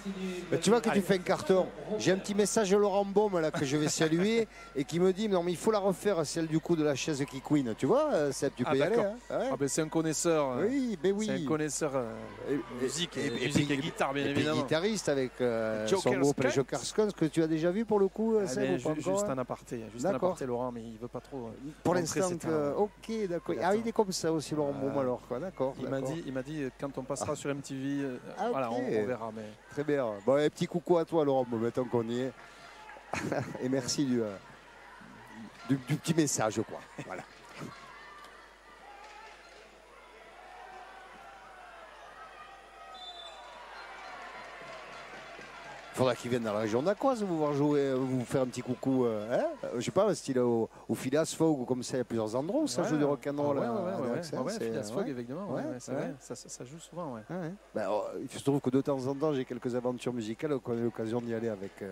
Mais tu vois que tu fais un carton. J'ai un petit message de Laurent Baume là, que je vais saluer et qui me dit non mais il faut la refaire celle du coup de la chaise qui couine. Tu vois, Seb, tu peux y aller. Hein. Ouais. Ah ben c'est un connaisseur. Oui, ben oui. C'est un connaisseur musique et guitare bien évidemment. Et guitariste avec son groupe les Jokers Skunks que tu as déjà vu pour le coup. Seb, juste un aparté, Laurent, mais il veut pas trop. Pour l'instant, ok, d'accord. Ah, il est comme ça aussi Laurent Baume alors, d'accord. Il m'a dit quand on passera sur MTV, voilà, on verra. Mais... Très bien. Bon, un petit coucou à toi, Laurent, tant qu'on y est. Et merci du petit message, quoi. Voilà. Il faudra qu'ils viennent dans la région d'Aquoise vous voir jouer, vous faire un petit coucou. Je sais pas, style au Phileas Fogg ou comme ça, il y a plusieurs endroits où ça joue du rock'n'roll. Phileas Fogg, évidemment. C'est vrai, ça joue souvent. Il se trouve que de temps en temps, j'ai quelques aventures musicales qu'on a eu l'occasion d'y aller avec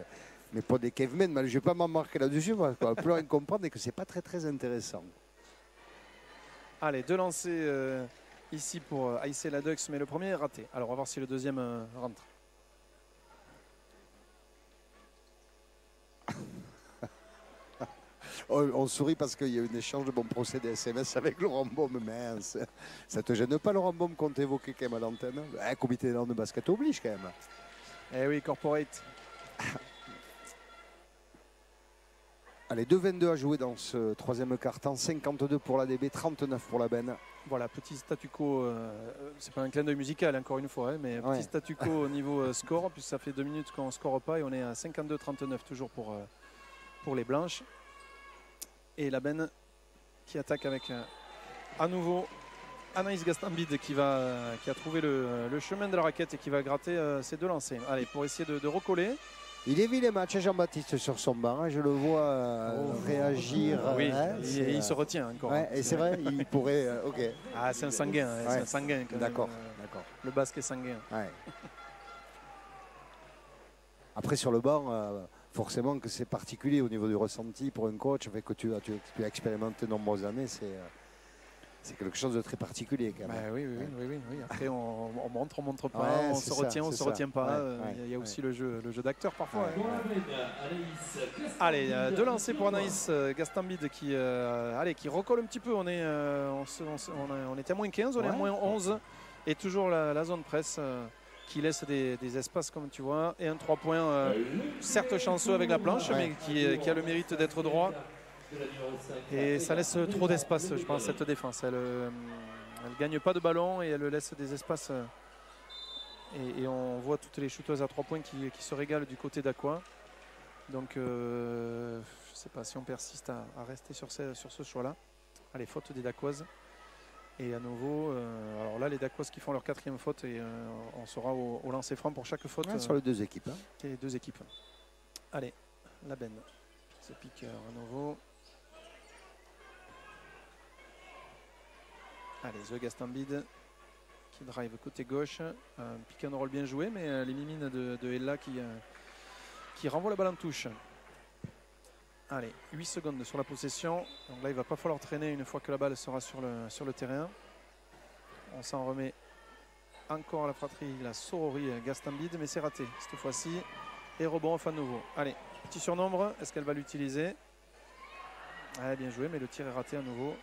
mes potes des cavemen. Mais je ne vais pas m'embarquer là-dessus, moi. Plus rien comprendre et que c'est pas très très intéressant. Allez, 2 lancers ici pour haïsser la Dux, mais le premier est raté. Alors, on va voir si le deuxième rentre. On sourit parce qu'il y a eu un échange de bons procédés SMS avec Laurent Baume. Mince. Ça te gêne pas, Laurent Baume, qu'on t'évoquait quand même à l'antenne? Comité des Landes de basket oblige quand même. Eh oui, corporate. Allez, 2,22 à jouer dans ce troisième quart-temps. 52 pour la DB, 39 pour la Ben. Voilà, petit statu quo. C'est pas un clin d'œil musical, encore une fois, mais petit statu quo au niveau score, puisque ça fait 2 minutes qu'on ne score pas et on est à 52-39 toujours pour les Blanches. Et la Ben qui attaque avec à nouveau Anaïs Gastambide qui a trouvé le chemin de la raquette et qui va gratter ses 2 lancers. Allez, pour essayer de recoller. Il est vu les matchs, Jean-Baptiste sur son banc, je le vois réagir. Oui, il se retient encore. Ouais, et c'est vrai, il pourrait. Ok. Ah, c'est un sanguin, c'est un sanguin. D'accord. Le basque est sanguin. Ouais. Après sur le banc. Forcément que c'est particulier au niveau du ressenti pour un coach avec que tu as expérimenté de nombreuses années, c'est quelque chose de très particulier quand même. Oui. Après on montre pas, on se retient pas. Il y a aussi le jeu d'acteur parfois. Allez, 2 lancers pour Anaïs Gastambide qui recolle un petit peu. On était à moins 15, on est à moins 11 et toujours la zone presse. Qui laisse des espaces comme tu vois et un 3 points certes chanceux avec la planche mais qui a le mérite d'être droit et ça laisse trop d'espace je pense cette défense elle gagne pas de ballon et elle laisse des espaces et on voit toutes les shooteuses à 3 points qui se régalent du côté d'Aqua donc je sais pas si on persiste à rester sur ce choix là. Allez, faute des Dacoises. Et à nouveau, alors là, les Dacoises qui font leur 4e faute et on sera au lancer franc pour chaque faute. Sur les 2 équipes. Les 2 équipes. Allez, la Ben. C'est piqueur à nouveau. Allez, The Gastambide qui drive côté gauche. Un pick and roll bien joué, mais les mimines de Ella qui renvoie la balle en touche. Allez, 8 secondes sur la possession. Donc là, il ne va pas falloir traîner une fois que la balle sera sur le terrain. On s'en remet encore à la fratrie, la Sorori Gastambide, mais c'est raté cette fois-ci. Et rebond à nouveau. Allez, petit surnombre, est-ce qu'elle va l'utiliser? Bien joué, mais le tir est raté à nouveau.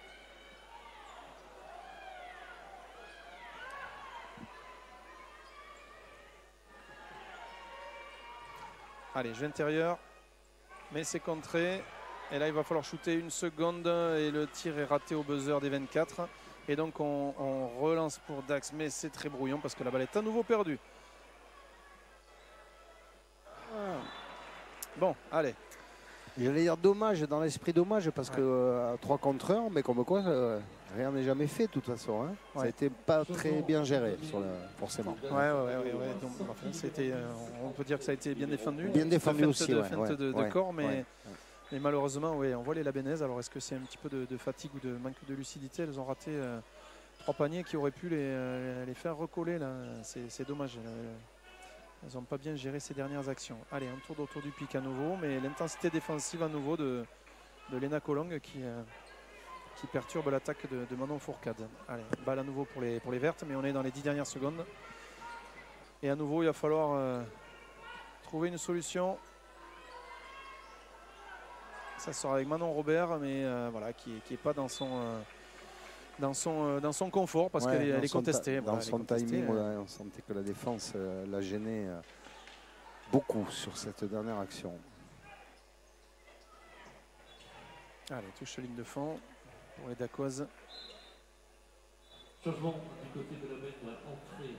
Allez, jeu intérieur. Mais c'est contré. Et là, il va falloir shooter 1 seconde. Et le tir est raté au buzzer des 24. Et donc, on relance pour Dax. Mais c'est très brouillon parce que la balle est à nouveau perdue. Bon, allez. J'allais dire dommage, dans l'esprit dommage, parce que 3 contre 1, mais comme quoi, rien n'est jamais fait de toute façon. Hein. Ça a été pas très bien géré, forcément. Donc, on peut dire que ça a été bien défendu. Bien défendu aussi. De corps, mais malheureusement, on voit les Labenaises. Alors, est-ce que c'est un petit peu de fatigue ou de manque de lucidité? Elles ont raté 3 paniers qui auraient pu les faire recoller. C'est dommage. Elles n'ont pas bien géré ces dernières actions. Allez, un tour autour du pic à nouveau, mais l'intensité défensive à nouveau de Lena Colong qui qui perturbe l'attaque de Manon Fourcade. Allez, balle à nouveau pour les Vertes, mais on est dans les 10 dernières secondes. Et à nouveau, il va falloir trouver une solution. Ça sera avec Manon Robert, mais voilà, qui n'est pas dans son confort parce qu'elle est contestée. Dans son timing, on sentait que la défense l'a gêné beaucoup sur cette dernière action. Allez, touche ligne de fond pour les Dacoises. Changement du côté de la benne, entrée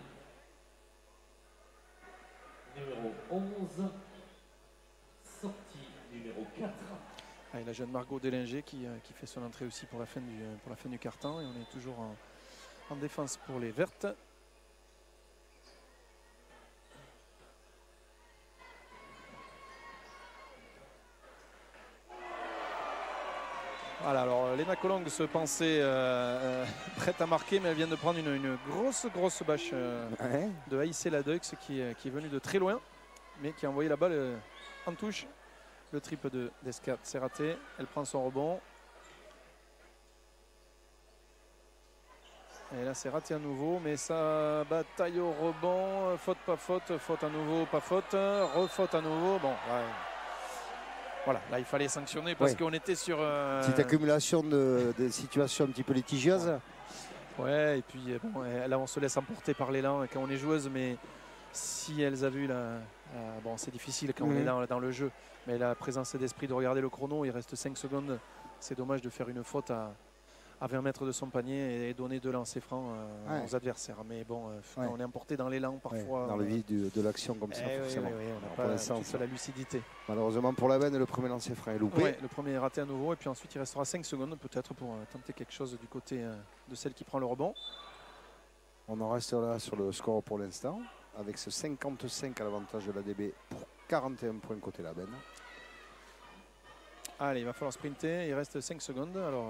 numéro 11, sortie numéro 4. Allez, la jeune Margot Délinger qui fait son entrée aussi pour la fin du quart-temps. Et on est toujours en défense pour les Vertes. Voilà, alors Léna Colong se pensait prête à marquer, mais elle vient de prendre une grosse bâche de Aïssé Ladeux qui est venue de très loin, mais qui a envoyé la balle en touche. Le triple d'Escat, c'est raté. Elle prend son rebond. Et là, c'est raté à nouveau, mais ça bataille au rebond. Faute, pas faute, faute à nouveau, pas faute. Refaute à nouveau. Bon, ouais. Voilà, là, il fallait sanctionner parce qu'on était sur... Petite accumulation de situations un petit peu litigieuses. Ouais, et puis bon, là, on se laisse emporter par l'élan quand on est joueuse, mais si elles avaient vu bon, c'est difficile quand on est dans le jeu, mais la présence d'esprit de regarder le chrono, il reste 5 secondes. C'est dommage de faire une faute à 20 mètres de son panier et donner 2 lancers francs aux adversaires. Mais bon, quand on est emporté dans l'élan parfois. Dans le vide de l'action comme ça, forcément. On n'a pas toute la lucidité. Malheureusement pour la benne, le premier lancer franc est loupé. Le premier est raté à nouveau et puis ensuite il restera 5 secondes peut-être pour tenter quelque chose du côté de celle qui prend le rebond. On en reste là sur le score pour l'instant, avec ce 55 à l'avantage de l'ADB pour 41 points côté la benne. Allez, il va falloir sprinter, il reste 5 secondes. Alors,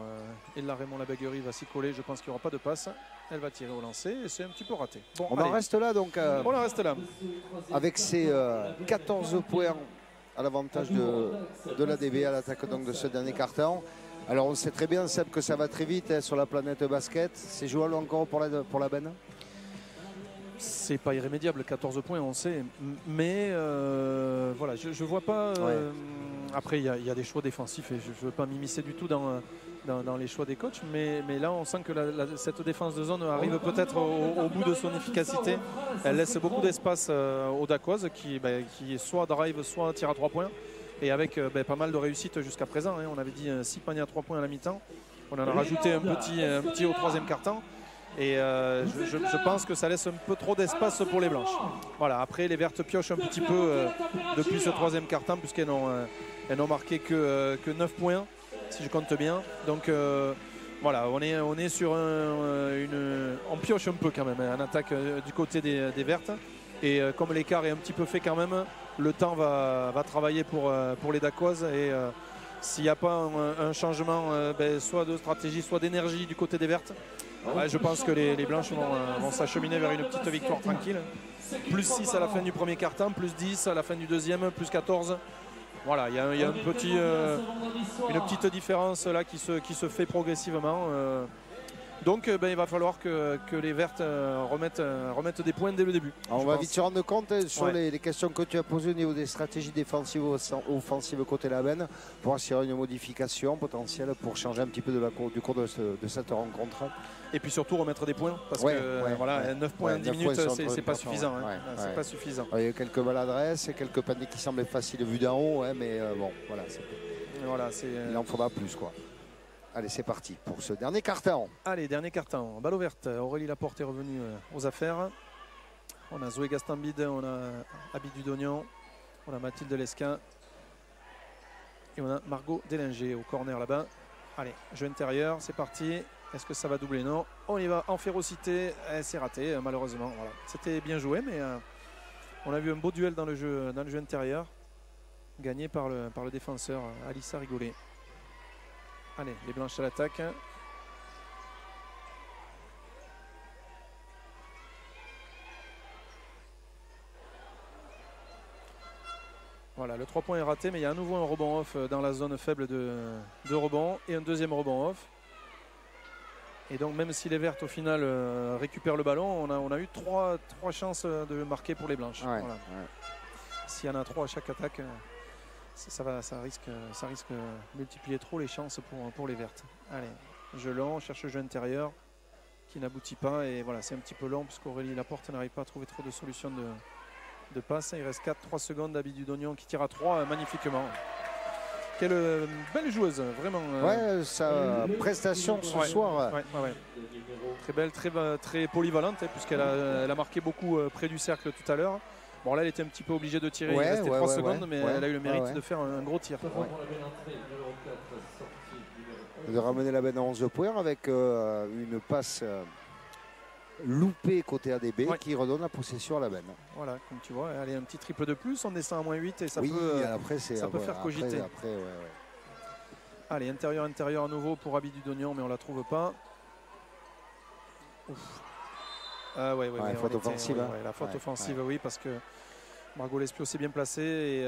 Ella Raymond Labaguerie va s'y coller, je pense qu'il n'y aura pas de passe. Elle va tirer au lancer et c'est un petit peu raté. Bon, on en reste là donc. On en reste là. Avec ses 14 points à l'avantage de l'ADB à l'attaque donc de ce dernier carton. Alors on sait très bien, Seb, que ça va très vite sur la planète basket. C'est jouable encore pour la benne? C'est pas irrémédiable, 14 points, on sait. Mais voilà, je ne vois pas... Après, il y a des choix défensifs et je ne veux pas m'immiscer du tout dans les choix des coachs. Mais là, on sent que cette défense de zone arrive peut-être au bout de son efficacité. Elle laisse beaucoup d'espace aux Dacoises qui soit drive, soit tire à 3 points. Et avec pas mal de réussite jusqu'à présent. On avait dit 6 paniers à 3 points à la mi-temps. On en a rajouté un petit au troisième quart-temps. Et je pense que ça laisse un peu trop d'espace pour les blanches. Voilà, après les vertes piochent un petit peu depuis ce troisième quart-temps puisqu'elles n'ont marqué que 9 points si je compte bien. Donc voilà, on est sur on pioche un peu quand même en attaque du côté des vertes. Et comme l'écart est un petit peu fait quand même, le temps va travailler pour les Dacoises. Et s'il n'y a pas un changement soit de stratégie, soit d'énergie du côté des vertes, je pense que les blanches vont s'acheminer vers une petite victoire tranquille. Plus 6 à la fin du premier quart-temps, plus 10 à la fin du deuxième, plus 14. Voilà, il y a une petite différence là qui se fait progressivement. Donc il va falloir que les vertes remettent des points dès le début. Alors, on va vite se rendre compte sur les questions que tu as posées au niveau des stratégies défensives offensives côté la benne pour assurer une modification potentielle pour changer un petit peu du cours de cette rencontre. Et puis surtout remettre des points parce que 9 points en 10 minutes c'est pas suffisant. C'est pas suffisant. Il y a eu quelques maladresses, quelques paniers qui semblaient faciles vu d'en haut, mais bon voilà, il en faudra plus quoi. Allez, c'est parti pour ce dernier carton. Allez, dernier carton. Balle ouverte. Aurélie Laporte est revenue aux affaires. On a Zoé Gastambide, on a Abid Dudognon, on a Mathilde Lesquin et on a Margot Délinger au corner là-bas. Allez, jeu intérieur, c'est parti. Est-ce que ça va doubler? Non. On y va en férocité. C'est raté, malheureusement. Voilà. C'était bien joué, mais on a vu un beau duel dans le jeu intérieur, gagné par le défenseur Alissa Rigolet. Allez, les blanches à l'attaque. Voilà, le 3 points est raté, mais il y a à nouveau un rebond off dans la zone faible de rebond et un deuxième rebond off. Et donc même si les vertes au final récupèrent le ballon, on a eu trois chances de marquer pour les blanches. Ouais, Voilà. ouais. S'il y en a 3 à chaque attaque, ça risque de multiplier trop les chances pour les vertes. Allez, jeu long, on cherche le jeu intérieur qui n'aboutit pas. Et voilà, c'est un petit peu long parce qu'Aurélie Laporte n'arrive pas à trouver trop de solutions de passe. Il reste 4-3 secondes d'Abby Dudonion qui tire à 3 magnifiquement. Quelle belle joueuse, vraiment. Ouais, sa prestation ce soir. Ouais. Très belle, très polyvalente, hein, puisqu'elle a marqué beaucoup près du cercle tout à l'heure. Bon, là, elle était un petit peu obligée de tirer. Il restait 3 secondes, mais elle a eu le mérite de faire un gros tir. De ramener la benne à 11 points avec une passe loupée côté ADB qui redonne la possession à la benne. Voilà, comme tu vois, allez, un petit triple de plus, on descend à -8 et ça peut faire cogiter. Allez, intérieur à nouveau pour Abby Dudonion, mais on la trouve pas. Ouf. Ah ouais, faute offensive. La faute offensive, oui, parce que Margot Lespio s'est bien placée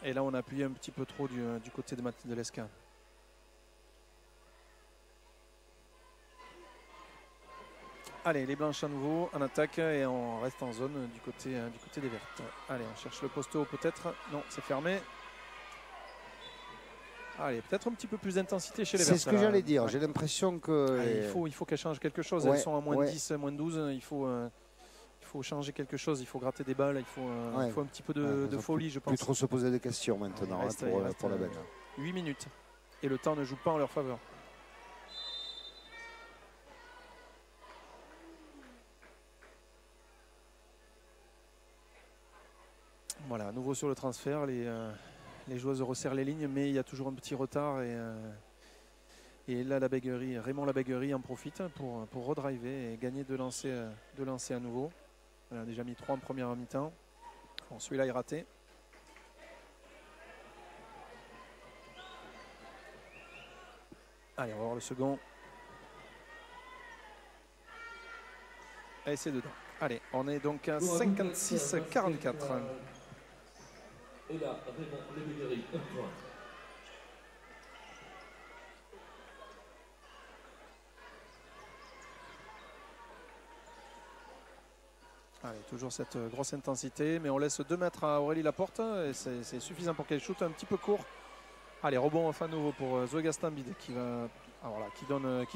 et là on a appuyé un petit peu trop du côté de Mathilde Lesca. Allez, les blanches à nouveau en attaque et on reste en zone du côté des vertes. Allez, on cherche le poste haut peut-être. Non, c'est fermé. Allez, peut-être un petit peu plus d'intensité chez les vertes. C'est ce que j'allais dire. J'ai l'impression que... Allez, il faut qu'elles changent quelque chose. Elles sont à -10, -12. Il faut changer quelque chose. Il faut gratter des balles. Il faut un petit peu de folie, je pense. Plus trop se poser des questions maintenant pour la benne. 8 minutes. Et le temps ne joue pas en leur faveur. Voilà, à nouveau sur le transfert, les joueuses resserrent les lignes, mais il y a toujours un petit retard. Et là, Raymond Labéguerie en profite pour redriver et gagner deux lancers à nouveau. On a déjà mis 3 en première mi-temps. Bon, celui-là est raté. Allez, on va voir le second. Et c'est dedans. Allez, on est donc à 56-44. Et là, Raymond Labéguerie, 1 point. Allez, toujours cette grosse intensité, mais on laisse 2 mètres à Aurélie Laporte et c'est suffisant pour qu'elle shoote un petit peu court. Allez, rebond enfin nouveau pour Zoé Gastambide qui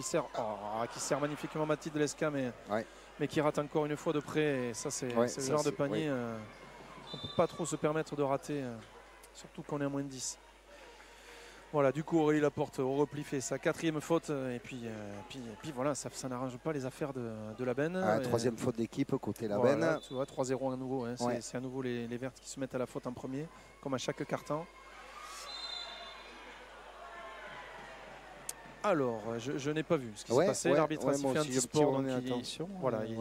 sert magnifiquement Mathilde Lesca, mais qui rate encore une fois de près. Et ça, c'est le genre de panier. On ne peut pas trop se permettre de rater, surtout qu'on est à -10. Voilà, du coup Aurélie Laporte au repli fait sa 4e faute et puis voilà, ça n'arrange pas les affaires de la benne. 3e faute d'équipe côté la benne. Tu vois, 3-0 à nouveau. Hein, c'est à nouveau les vertes qui se mettent à la faute en premier, comme à chaque quart-temps. Alors, je n'ai pas vu ce qui s'est passé. L'arbitre a sifflé un petit sport.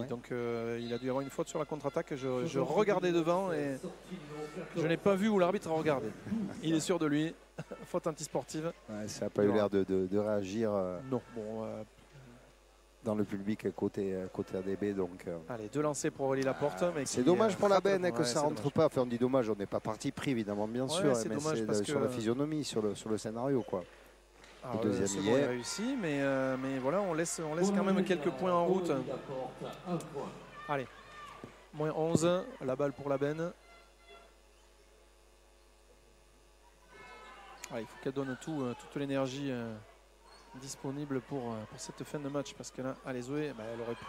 Donc, il a dû y avoir une faute sur la contre-attaque. Je regardais devant et je n'ai pas vu où l'arbitre a regardé. Il est sûr de lui. Faute antisportive. Ça n'a pas eu l'air de réagir non. Bon, dans le public côté ADB. Donc, allez, 2 lancers pour Aurélie Laporte. C'est dommage pour la benne que ça ne rentre pas. Enfin, on dit dommage, on n'est pas parti pris évidemment, bien sûr. Mais c'est sur la physionomie, sur le scénario, quoi. Alors, le deuxième est réussi, mais voilà, on laisse quand même quelques points en route. Allez, -11, la balle pour la benne. Il faut qu'elle donne toute l'énergie disponible pour cette fin de match, parce que là, allez, Zoé,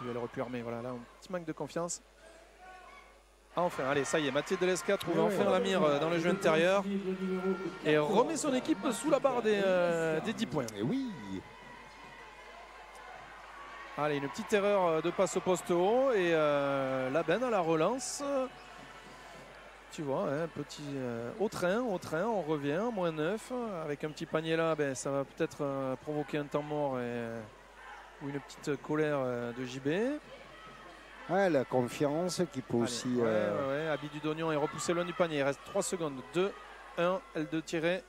elle aurait pu armer. Voilà, là, un petit manque de confiance. Enfin, allez, ça y est, Mathilde Lesca trouve enfin la mire dans le jeu intérieur et remet son équipe sous la barre des 10 points. Et oui. Allez, une petite erreur de passe au poste haut et la benne à la relance. Tu vois, un petit au train, on revient, -9. Avec un petit panier là, ça va peut-être provoquer un temps mort ou une petite colère de JB. La confiance qui peut aussi... Abby Dudonion est repoussé loin du panier. Il reste 3 secondes. 2, 1, L2 tiré.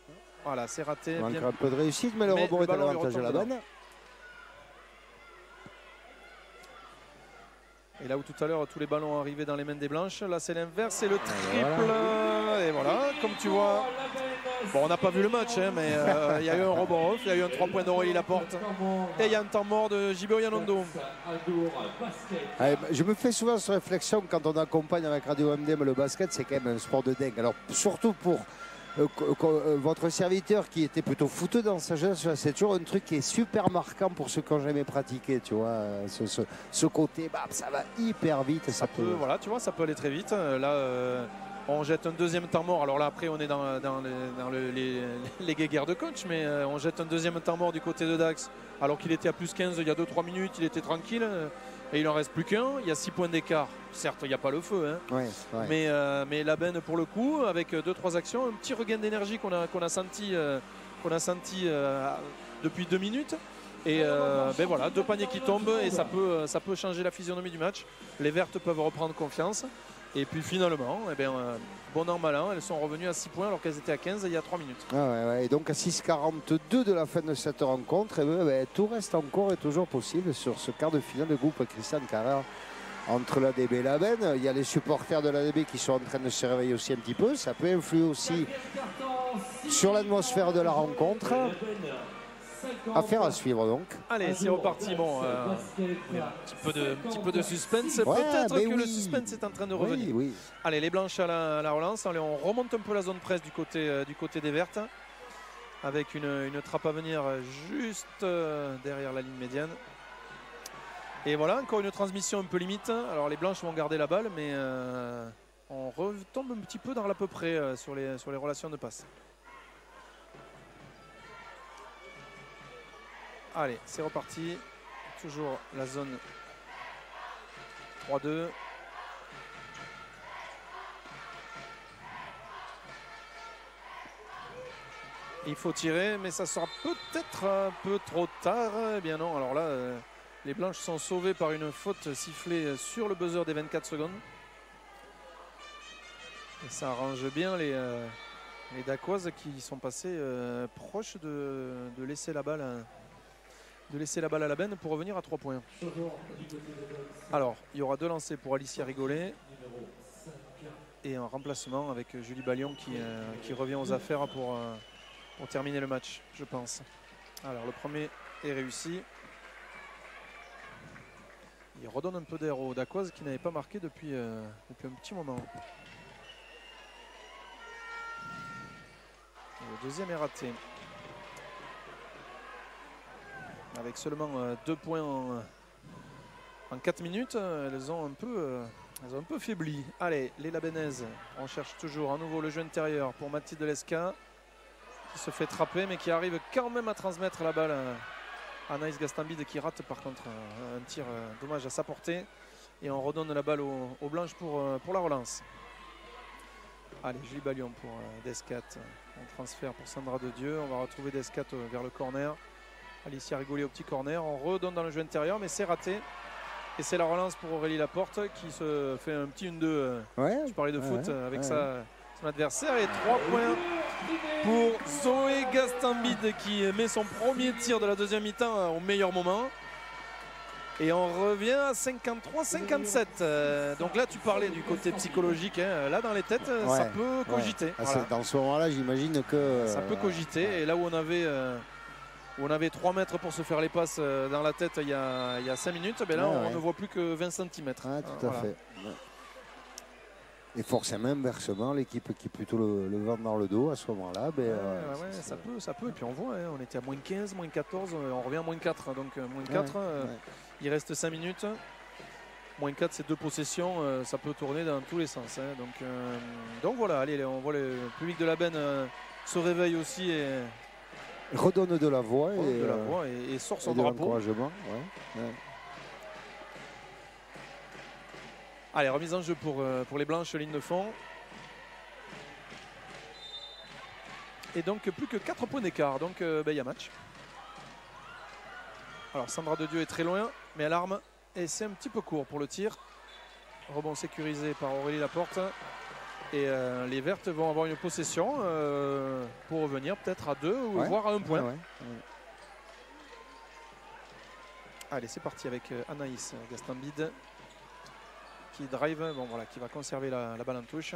Voilà, c'est raté. Il manque un peu de réussite, mais le rebond est à l'avantage de la benne. Et là où tout à l'heure tous les ballons arrivaient dans les mains des blanches, là c'est l'inverse, c'est le triple. Et voilà, comme tu vois, Bon, on n'a pas vu le match, hein, mais il y a eu un rebond off, il y a eu un 3 points d'Aurélie Laporte. Et il y a un temps mort de Jibo Yanondo. Je me fais souvent cette réflexion quand on accompagne avec Radio MDM le basket, c'est quand même un sport de dingue. Alors surtout pour votre serviteur qui était plutôt footeux dans sa jeunesse, c'est toujours un truc qui est super marquant pour ceux qui n'ont jamais pratiqué, tu vois. Ce côté, bah, ça va hyper vite. Ça peut, voilà, tu vois, ça peut aller très vite. Là, on jette un deuxième temps mort. Alors là, après, on est dans les guéguerres de coach, mais on jette un deuxième temps mort du côté de Dax. Alors qu'il était à plus 15 il y a 2-3 minutes, il était tranquille. Et il n'en reste plus qu'un. Il y a 6 points d'écart. Certes, il n'y a pas le feu. Hein. Ouais. Mais la benne, pour le coup, avec 2-3 actions, un petit regain d'énergie qu'on a senti, depuis 2 minutes. Et ben voilà, 2 paniers qui tombent et ça peut changer la physionomie du match. Les Vertes peuvent reprendre confiance. Et puis finalement, eh bien, bon an, mal an, elles sont revenues à 6 points alors qu'elles étaient à 15 il y a 3 minutes. Et donc à 6,42 de la fin de cette rencontre, tout reste encore et toujours possible sur ce quart de finale de groupe Christian Carrère entre l'ADB et la benne. Il y a les supporters de l'ADB qui sont en train de se réveiller aussi un petit peu. Ça peut influer aussi sur l'atmosphère de la rencontre. Affaire à suivre donc. Allez, c'est reparti. Bon, un petit peu de suspense. Peut-être que le suspense est en train de revenir. Oui. Allez, les blanches à la relance. Allez, on remonte un peu la zone presse du côté des vertes. Avec une trappe à venir juste derrière la ligne médiane. Et voilà, encore une transmission un peu limite. Alors les blanches vont garder la balle, mais on retombe un petit peu dans l'à peu près sur les relations de passe. Allez, c'est reparti. Toujours la zone 3-2. Il faut tirer, mais ça sera peut-être un peu trop tard. Eh bien non, alors là, les blanches sont sauvées par une faute sifflée sur le buzzer des 24 secondes. Et ça arrange bien les Dacoises qui sont passés proches de laisser la balle à la benne pour revenir à 3 points. Alors, il y aura 2 lancers pour Alicia Rigolet et un remplacement avec Julie Ballion qui revient aux affaires pour terminer le match, je pense. Alors, le premier est réussi. Il redonne un peu d'air aux Dacoises qui n'avaient pas marqué depuis un petit moment. Et le deuxième est raté. Avec seulement 2 points en 4 minutes, elles ont un peu faibli. Allez, les Labenaises, on cherche toujours à nouveau le jeu intérieur pour Mathilde Lesca qui se fait trapper mais qui arrive quand même à transmettre la balle à Anaïs Gastambide qui rate par contre un tir dommage à sa portée. Et on redonne la balle aux blanches pour la relance. Allez, Julie Ballion pour Descat, un transfert pour Sandra de Dieu. On va retrouver Descat vers le corner. Alicia Rigolet au petit corner, on redonne dans le jeu intérieur mais c'est raté. Et c'est la relance pour Aurélie Laporte qui se fait un petit 1-2. Je parlais de foot avec son adversaire. Et 3 points pour Zoé Gastambide qui met son premier tir de la deuxième mi-temps au meilleur moment. Et on revient à 53-57. Donc là tu parlais du côté psychologique. Hein. Là dans les têtes ça peut cogiter. Voilà. Dans ce moment-là j'imagine que... ça peut cogiter. Et là où on avait 3 mètres pour se faire les passes dans la tête il y a 5 minutes, ben là on ne voit plus que 20 cm. Tout à fait. Et forcément, inversement, l'équipe qui est plutôt le vent dans le dos à ce moment-là, ça peut. Et puis on voit, hein, on était à moins 15, moins 14, on revient à moins 4. Donc moins 4, il reste 5 minutes. Moins 4, c'est 2 possessions, ça peut tourner dans tous les sens. Hein. Donc voilà, allez, on voit le public de la benne se réveille aussi. Et redonne de la voix et sort son drapeau. Allez, remise en jeu pour les blanches, ligne de fond. Et donc plus que 4 points d'écart, donc il y a match. Alors Sandra de Dieu est très loin, mais elle arme et c'est un petit peu court pour le tir. Rebond sécurisé par Aurélie Laporte. Et les Vertes vont avoir une possession pour revenir peut-être à 2 ou voire à 1 point. Allez, c'est parti avec Anaïs Gastambide qui drive, qui va conserver la balle en touche.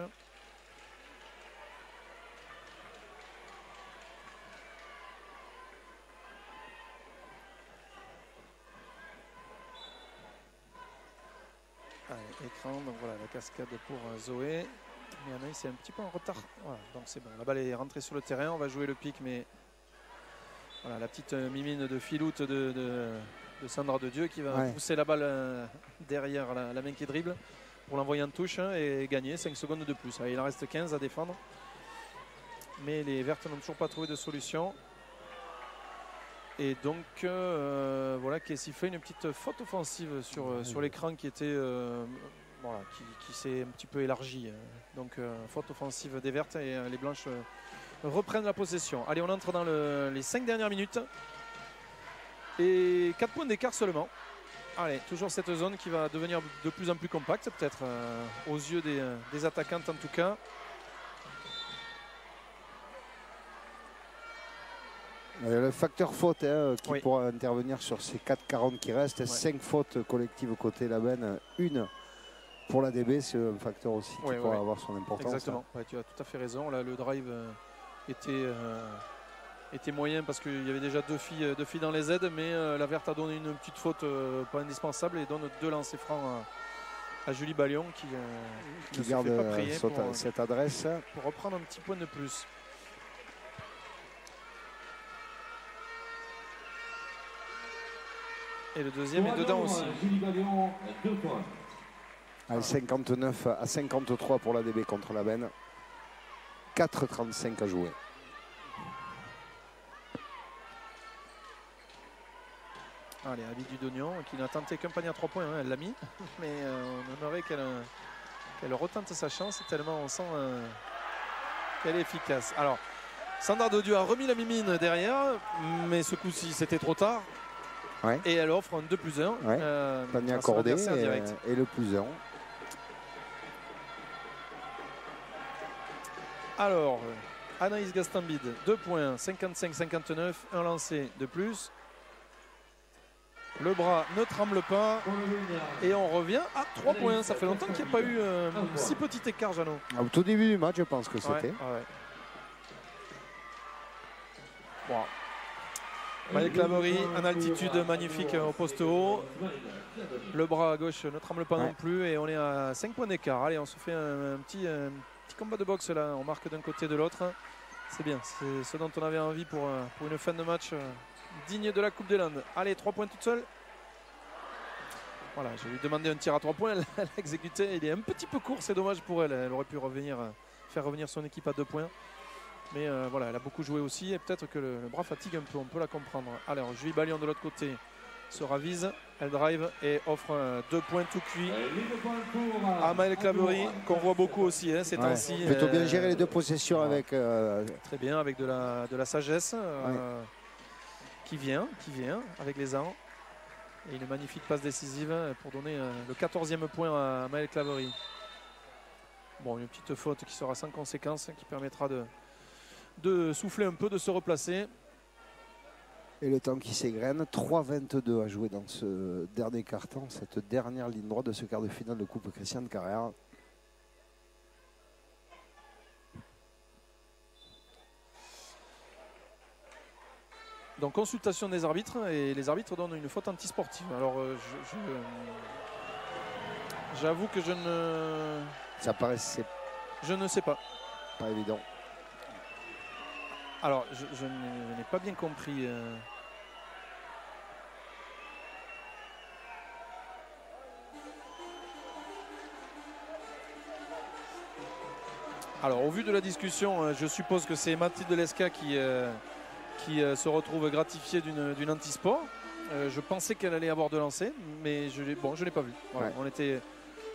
écran. Donc voilà, la cascade pour Zoé. Mais Anaïs est un petit peu en retard. Voilà, donc c'est bon. La balle est rentrée sur le terrain. On va jouer le pic, mais voilà, la petite mimine de filoute de Sandra de Dieu qui va pousser la balle derrière la main qui dribble pour l'envoyer en touche et gagner 5 secondes de plus. Il en reste 15 à défendre. Mais les Vertes n'ont toujours pas trouvé de solution. Et donc voilà, Casey fait une petite faute offensive sur l'écran qui était voilà, qui s'est un petit peu élargie. Donc faute offensive des Vertes et les Blanches reprennent la possession. Allez, on entre dans les 5 dernières minutes. Et 4 points d'écart seulement. Allez, toujours cette zone qui va devenir de plus en plus compacte, peut-être aux yeux des attaquantes en tout cas. Le facteur faute qui pourra intervenir sur ces 4-40 qui restent. 5 fautes collectives côté Labenne, une pour la DB, c'est un facteur aussi qui pourra avoir son importance. Exactement, tu as tout à fait raison. Là, le drive était moyen parce qu'il y avait déjà deux filles dans les aides, mais la Verte a donné une petite faute pas indispensable et donne 2 lancers francs à Julie Ballion qui garde se fait pas prier cette adresse pour reprendre un petit point de plus. Et le deuxième est dedans aussi. Julie Ballion, 2 points. Allez, 59 à 53 pour la DB contre la Benne. 4,35 à jouer. Allez, Abby Dudognon qui n'a tenté qu'un panier à 3 points, elle l'a mis. Mais on aimerait qu'elle retente sa chance tellement on sent qu'elle est efficace. Alors, Sandra de Dieu a remis la mimine derrière, mais ce coup-ci c'était trop tard. Et elle offre un 2+1. Panier accordé et le +1. Alors, Anaïs Gastambide, 2 points, 55-59, un lancé de plus. Le bras ne tremble pas et on revient à 3 points. Ça fait longtemps qu'il n'y a pas eu un si petit écart, Jeannot. Au tout début du match, je pense que c'était. Wow. Maëlle Claverie en altitude magnifique au poste haut. Le bras à gauche ne tremble pas non plus et on est à 5 points d'écart. Allez, on se fait un petit combat de boxe là. On marque d'un côté de l'autre. C'est bien, c'est ce dont on avait envie pour une fin de match digne de la Coupe des Landes. Allez, 3 points toute seule. Voilà, je lui ai demandé un tir à 3 points. Elle l'a exécuté. Il est un petit peu court, c'est dommage pour elle. Elle aurait pu faire revenir son équipe à 2 points. Mais voilà, elle a beaucoup joué aussi et peut-être que le bras fatigue un peu, on peut la comprendre. Alors, Julie Ballion de l'autre côté se ravise, elle drive et offre 2 points tout cuit à Maëlle Claverie, qu'on voit beaucoup aussi ces temps-ci. Plutôt bien gérer les 2 possessions avec... Très bien, avec de la sagesse qui vient avec les ans. Et une magnifique passe décisive pour donner le 14e point à Maëlle Claverie. Bon, une petite faute qui sera sans conséquence, qui permettra de souffler un peu, de se replacer. Et le temps qui s'égrène, 3,22 à jouer dans ce dernier quart-temps, cette dernière ligne droite de ce quart de finale de Coupe Christiane Carrère. Donc consultation des arbitres et les arbitres donnent une faute antisportive. Alors j'avoue que ça paraissait... Je ne sais pas. Pas évident. Alors, je n'ai pas bien compris. Alors, au vu de la discussion, je suppose que c'est Mathilde Lesca qui se retrouve gratifiée d'une antisport. Je pensais qu'elle allait avoir de lancer, mais je ne l'ai pas vu. Voilà,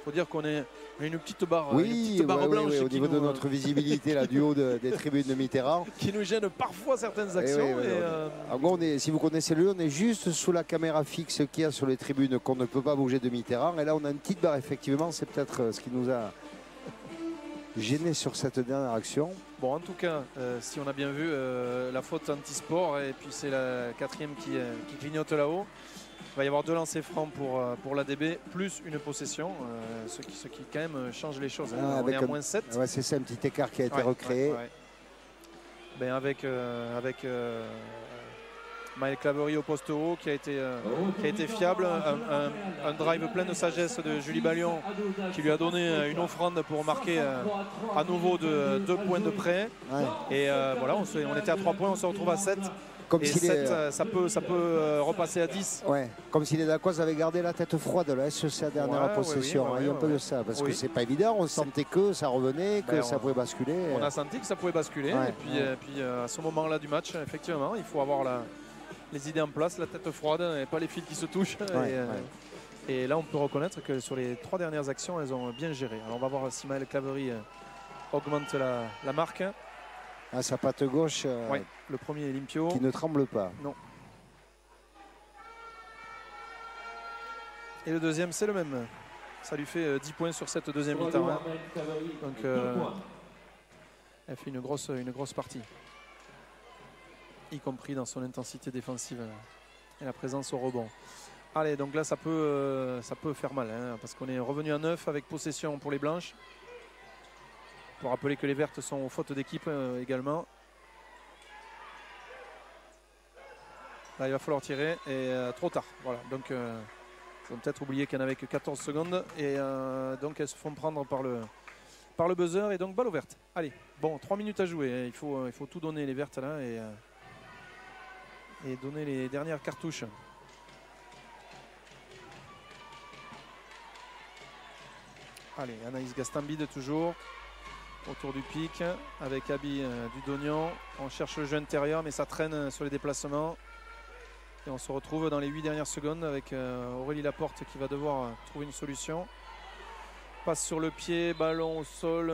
faut dire qu'on est une petite barre, blanche au niveau de notre visibilité là, du haut des tribunes de Mitterrand qui nous gêne parfois certaines actions. En gros, si vous connaissez le lieu, on est juste sous la caméra fixe qu'il y a sur les tribunes qu'on ne peut pas bouger de Mitterrand, et là on a une petite barre. Effectivement, c'est peut-être ce qui nous a gêné sur cette dernière action. Bon, en tout cas, si on a bien vu la faute anti-sport, et puis c'est la 4e qui clignote là-haut. Il va y avoir 2 lancers francs pour l'ADB, plus une possession, ce qui quand même change les choses. On est à moins 7. Ouais, c'est ça, un petit écart qui a été recréé. Ben avec Maël Claverie au poste haut qui a été fiable. Un drive plein de sagesse de Julie Ballion qui lui a donné une offrande pour marquer à nouveau de 2 points de près. Ouais. Et voilà, on était à 3 points, on se retrouve à 7. Comme Et si 7, ça peut repasser à 10. Ouais, comme si les Dacoises avaient gardé la tête froide là, sur sa dernière possession. Oui, il y a un peu de ça, parce que c'est pas évident. On sentait que ça revenait, que ça pouvait basculer. On a senti que ça pouvait basculer. Ouais, et puis à ce moment-là du match, effectivement, il faut avoir les idées en place, la tête froide et pas les fils qui se touchent. Et là, on peut reconnaître que sur les 3 dernières actions, elles ont bien géré. Alors on va voir si Maël Claverie augmente la marque. À sa patte gauche, le premier est Limpio. qui ne tremble pas. Non. Et le deuxième, c'est le même. Ça lui fait 10 points sur cette deuxième mi-temps. Hein. Donc, elle fait une grosse partie. Y compris dans son intensité défensive et la présence au rebond. Allez, donc là, ça peut faire mal. Hein, parce qu'on est revenu à 9 avec possession pour les blanches. Pour rappeler que les vertes sont aux fautes d'équipe également. Là, il va falloir tirer et trop tard. Voilà. Donc, ils ont peut-être oublié qu'il n'y en avait que 14 secondes. Et donc, elles se font prendre par le buzzer. Et donc, balle verte. Allez, bon, 3 minutes à jouer. Il faut tout donner les vertes là et donner les dernières cartouches. Allez, Anaïs Gastambide toujours. Autour du pic avec Abby Dudognon. On cherche le jeu intérieur mais ça traîne sur les déplacements. Et on se retrouve dans les 8 dernières secondes avec Aurélie Laporte qui va devoir trouver une solution. Passe sur le pied, ballon au sol.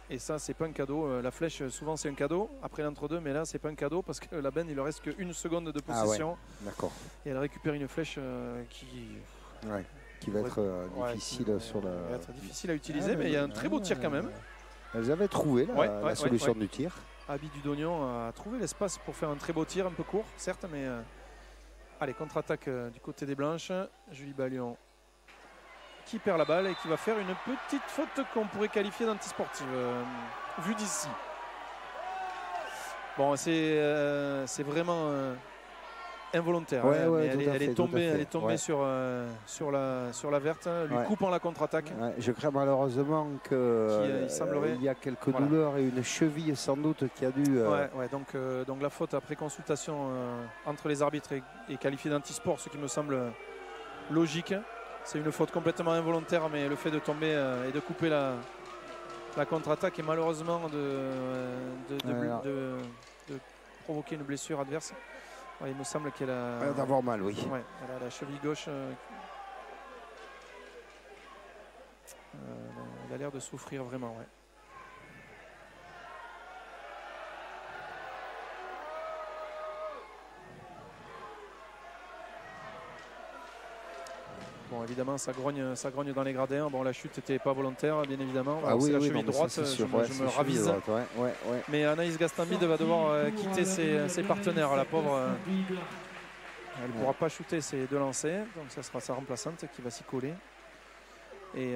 Et ça, c'est pas un cadeau. La flèche, souvent, c'est un cadeau après l'entre-deux. Mais là, c'est pas un cadeau parce que la benne, il ne reste qu'une seconde de possession. D'accord. Et elle récupère une flèche qui va être difficile sur la. Va être difficile à utiliser, mais il y a un très beau tir quand même. Elles avaient trouvé la solution du tir. Abby Dudognon a trouvé l'espace pour faire un très beau tir, un peu court, certes, mais allez, contre-attaque du côté des blanches. Julie Ballion qui perd la balle et qui va faire une petite faute qu'on pourrait qualifier d'antisportive, vue d'ici. Bon, c'est vraiment involontaire. Elle est tombée sur la verte, lui coupant la contre-attaque. Je crains malheureusement qu'il y a quelques douleurs et une cheville sans doute qui a dû. Donc la faute après consultation entre les arbitres est qualifiée d'antisport, ce qui me semble logique. C'est une faute complètement involontaire, mais le fait de tomber et de couper la contre-attaque et malheureusement de provoquer une blessure adverse. Ouais, il me semble qu'elle a d'avoir mal, oui. Ouais, elle a la cheville gauche. Elle a l'air de souffrir vraiment. Ouais. Bon, évidemment, ça grogne dans les gradins. Bon, la chute n'était pas volontaire, bien évidemment. C'est la cheville droite, je me ravise. Mais Anaïs Gastambide va devoir quitter ses partenaires. La pauvre, elle ne pourra pas shooter ses 2 lancers. Donc, ça sera sa remplaçante qui va s'y coller. Et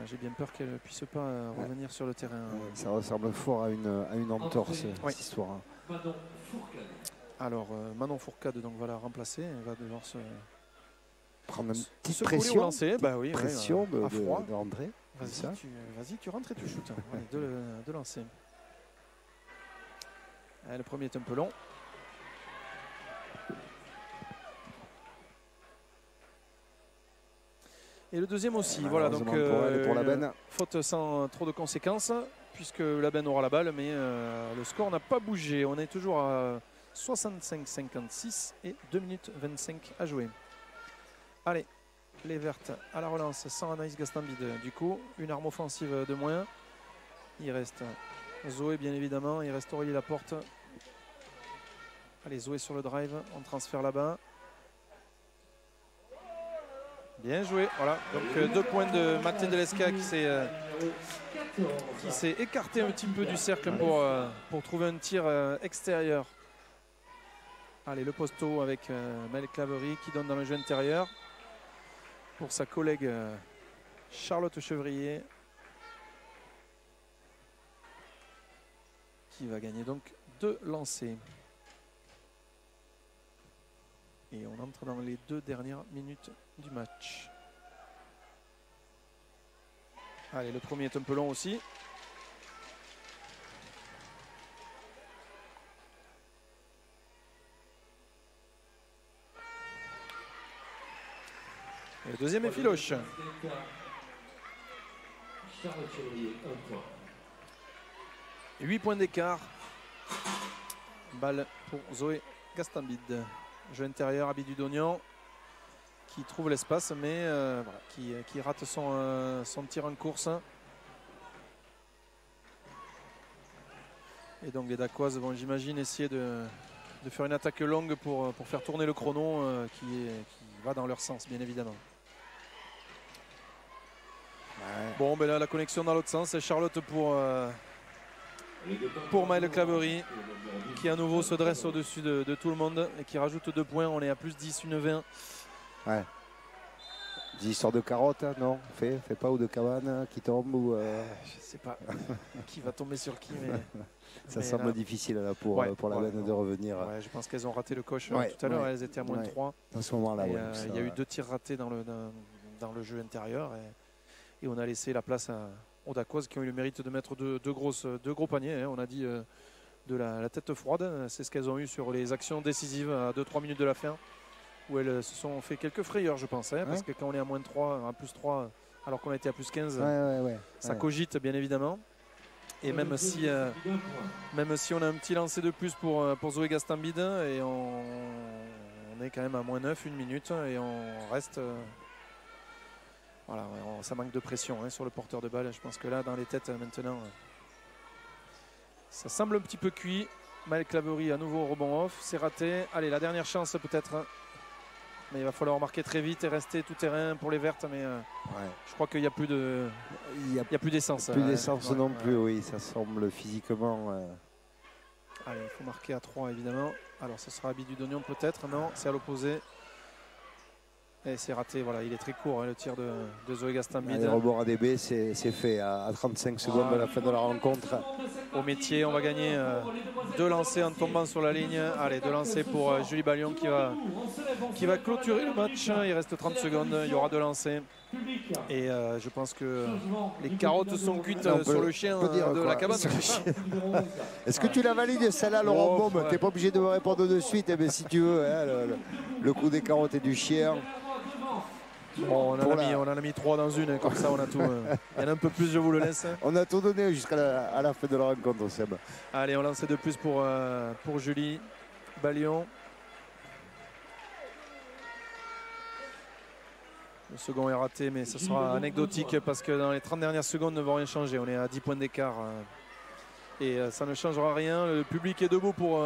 j'ai bien peur qu'elle ne puisse pas revenir sur le terrain. Ça ressemble fort à une entorse, cette histoire. Alors, Manon Fourcade donc, va la remplacer. Elle va devoir prendre une petite pression, pression à froid d'André. Vas-y, tu rentres et tu shootes. De lancer. Le premier est un peu long. Et le deuxième aussi. Voilà, donc pour la benne. Faute sans trop de conséquences, puisque la benne aura la balle, mais le score n'a pas bougé. On est toujours à 65-56 et 2 minutes 25 à jouer. Allez, les vertes à la relance sans Anaïs Gastambide. Du coup, une arme offensive de moins. Il reste Zoé, bien évidemment. Il reste Aurélie Laporte. Allez, Zoé sur le drive. On transfère là-bas. Bien joué. Voilà. Donc 2 points de Mathilde Delesca qui s'est écarté un petit peu du cercle pour trouver un tir extérieur. Allez, le posto avec Maël Claverie qui donne dans le jeu intérieur. Pour sa collègue Charlotte Chevrier qui va gagner donc 2 lancers. Et on entre dans les 2 dernières minutes du match. Allez, le premier est un peu long aussi. Et le deuxième est filoche. 8 points d'écart. Balle pour Zoé Gastambide. Jeu intérieur, Abidou Dognan qui trouve l'espace, mais voilà, qui rate son tir en course. Et donc les Dacoises vont, j'imagine, essayer de faire une attaque longue pour faire tourner le chrono qui va dans leur sens, bien évidemment. Ouais. Bon, ben là, la connexion dans l'autre sens, c'est Charlotte pour Maëlle Claverie, qui à nouveau se dresse au-dessus de tout le monde et qui rajoute 2 points. On est à plus 10, une 20. Ouais. Des histoires de carottes, hein, non? Fait pas, ou de cabane qui tombe ou je sais pas qui va tomber sur qui, mais ça semble là, difficile là, pour la veine de revenir. Ouais, je pense qu'elles ont raté le coche tout à l'heure. Elles étaient à moins de 3. À ce moment-là, il y a eu 2 tirs ratés dans le jeu intérieur et on a laissé la place aux Dacoises qui ont eu le mérite de mettre deux gros paniers. Hein. On a dit de la tête froide. C'est ce qu'elles ont eu sur les actions décisives à 2-3 minutes de la fin, où elles se sont fait quelques frayeurs, je pense. Hein, parce que quand on est à moins de 3, à plus 3, alors qu'on a été à plus 15, ça cogite bien évidemment. Et même si on a un petit lancer de plus pour Zoé Gastambide, et on est quand même à moins 9, 1 minute, et on reste... Voilà, ça manque de pression sur le porteur de balle. Je pense que là, dans les têtes, maintenant, ça semble un petit peu cuit. Maëlle Claverie à nouveau au rebond off. C'est raté. Allez, la dernière chance peut-être. Mais il va falloir marquer très vite et rester tout terrain pour les vertes. Mais je crois qu'il n'y a plus de, il y a plus d'essence. Plus d'essence non plus, oui. Ça semble physiquement... Allez, il faut marquer à 3 évidemment. Alors, ce sera Abidou Dognan peut-être. Non, c'est à l'opposé. Et c'est raté, voilà, il est très court le tir de Zoé Gastambide. Le rebond ADB, c'est fait à 35 secondes de la fin de la rencontre. Au métier, on va gagner 2 lancers en tombant sur la ligne. Allez, 2 lancers pour Julie Ballion qui va clôturer le match. Il reste 30 secondes, il y aura 2 lancers. Et je pense que les carottes sont cuites sur le chien de la cabane. Est-ce que tu la valides celle-là, Laurent Baume? Tu n'es pas obligé de me répondre de suite, mais si tu veux, le coup des carottes et du chien. Bon, on en a mis 3 dans une, comme ça on a tout. Il y en a un peu plus, je vous le laisse. On a tout donné jusqu'à la fin de la rencontre, Seb. Allez, on lance de plus pour Julie Ballion. Le second est raté, mais ce sera anecdotique parce que dans les 30 dernières secondes ne vont rien changer. On est à 10 points d'écart et ça ne changera rien. Le public est debout pour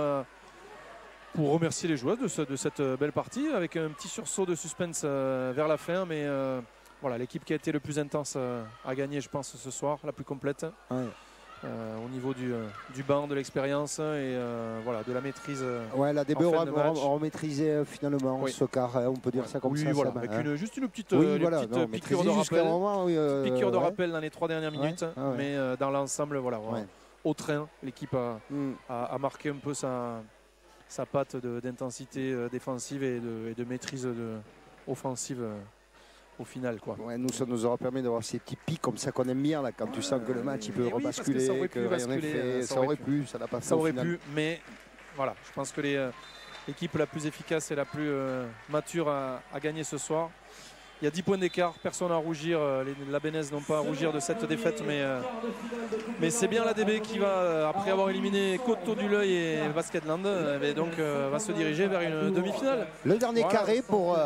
remercier les joueuses de cette belle partie, avec un petit sursaut de suspense vers la fin. Mais voilà, l'équipe qui a été le plus intense a gagné, je pense, ce soir, la plus complète. Ouais. Au niveau du banc, de l'expérience et voilà, de la maîtrise. La DB aura maîtrisé finalement ce quart, on peut dire ça comme ça. Voilà, avec juste une petite piqûre de rappel. Piqûre de rappel dans les 3 dernières minutes, mais dans l'ensemble, voilà, au train, l'équipe a marqué un peu sa patte d'intensité défensive et de maîtrise offensive au final, quoi. Nous, ça nous aura permis d'avoir ces petits pics comme ça qu'on aime bien là, quand tu sens que le match il peut rebasculer, ça aurait pu basculer, ça aurait pu, ça n'a pas fait. Ça aurait pu, mais voilà, je pense que l'équipe la plus efficace et la plus mature a gagné ce soir. Il y a 10 points d'écart, personne à rougir. La Bénèze n'ont pas à rougir de cette défaite, mais c'est bien l'ADB qui va, après avoir éliminé Coteau du L'Oeil et Basketland, va se diriger vers une demi-finale. Le dernier carré pour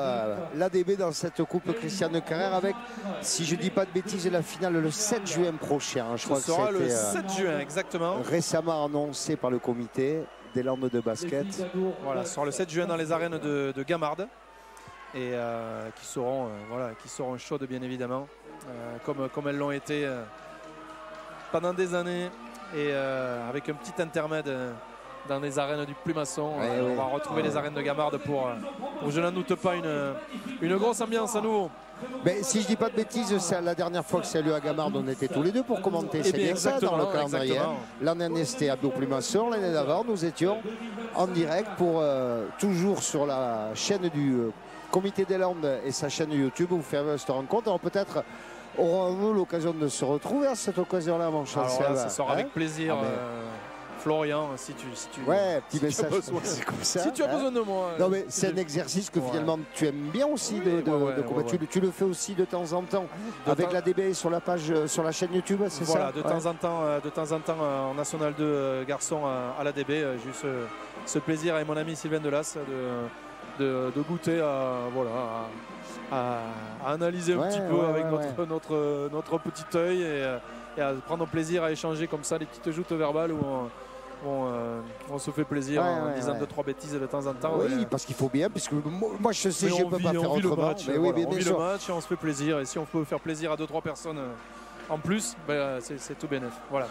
l'ADB dans cette Coupe Christiane Carrère avec, si je ne dis pas de bêtises, la finale le 7 juin prochain. Je crois que ce sera le 7 juin, exactement. Récemment annoncé par le comité des Landes de basket. Voilà, ce sera le 7 juin dans les arènes de Gamarde. Et qui seront chaudes bien évidemment, comme elles l'ont été pendant des années, et avec un petit intermède dans les arènes du Plumasson. On va retrouver les arènes de Gamarde pour je n'en doute pas, une grosse ambiance à nouveau. Mais si je dis pas de bêtises, c'est la dernière fois que c'est eu à Gamarde, on était tous les deux pour commenter. C'est bien ça dans le calendrier. L'année dernière, c'était à Beauplumasson. L'année d'avant, nous étions en direct pour toujours sur la chaîne du Comité des Landes et sa chaîne YouTube où vous faites cette rencontre. Alors peut-être aurons-nous l'occasion de se retrouver à cette occasion-là, mon Chancel. Alors là, ça sera avec plaisir. Florian, si tu ouais, petit si message besoin, comme ça. Si tu as besoin de moi. Non, mais c'est un exercice que finalement tu aimes bien aussi tu le fais aussi de temps en temps avec la DB sur la page, sur la chaîne YouTube, c'est ça? Voilà, de temps en temps en National 2 garçon à la DB, juste ce plaisir avec mon ami Sylvain Delas de goûter à analyser un petit peu avec notre petit œil et à prendre plaisir à échanger comme ça les petites joutes verbales où on se fait plaisir en disant 2-3 bêtises de temps en temps. Oui, parce qu'il faut bien, puisque moi je sais que je ne peux pas faire autrement. On vit le match et on se fait plaisir. Et si on peut faire plaisir à 2-3 personnes en plus, c'est tout bénef. Voilà.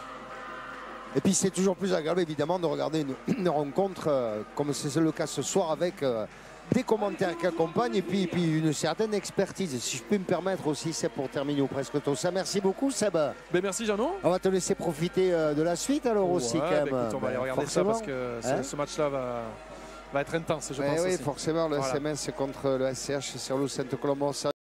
Et puis c'est toujours plus agréable évidemment de regarder une rencontre comme c'est le cas ce soir avec des commentaires qui accompagnent et puis une certaine expertise. Si je peux me permettre aussi, c'est pour terminer ou presque tout ça. Merci beaucoup Seb. Merci Jeannot. On va te laisser profiter de la suite alors aussi quand même. Écoute, on va aller regarder forcément. Ça parce que ce match-là va être intense, je pense. Oui, aussi. forcément, le SMS contre le SCH sur le Sainte-Colombe.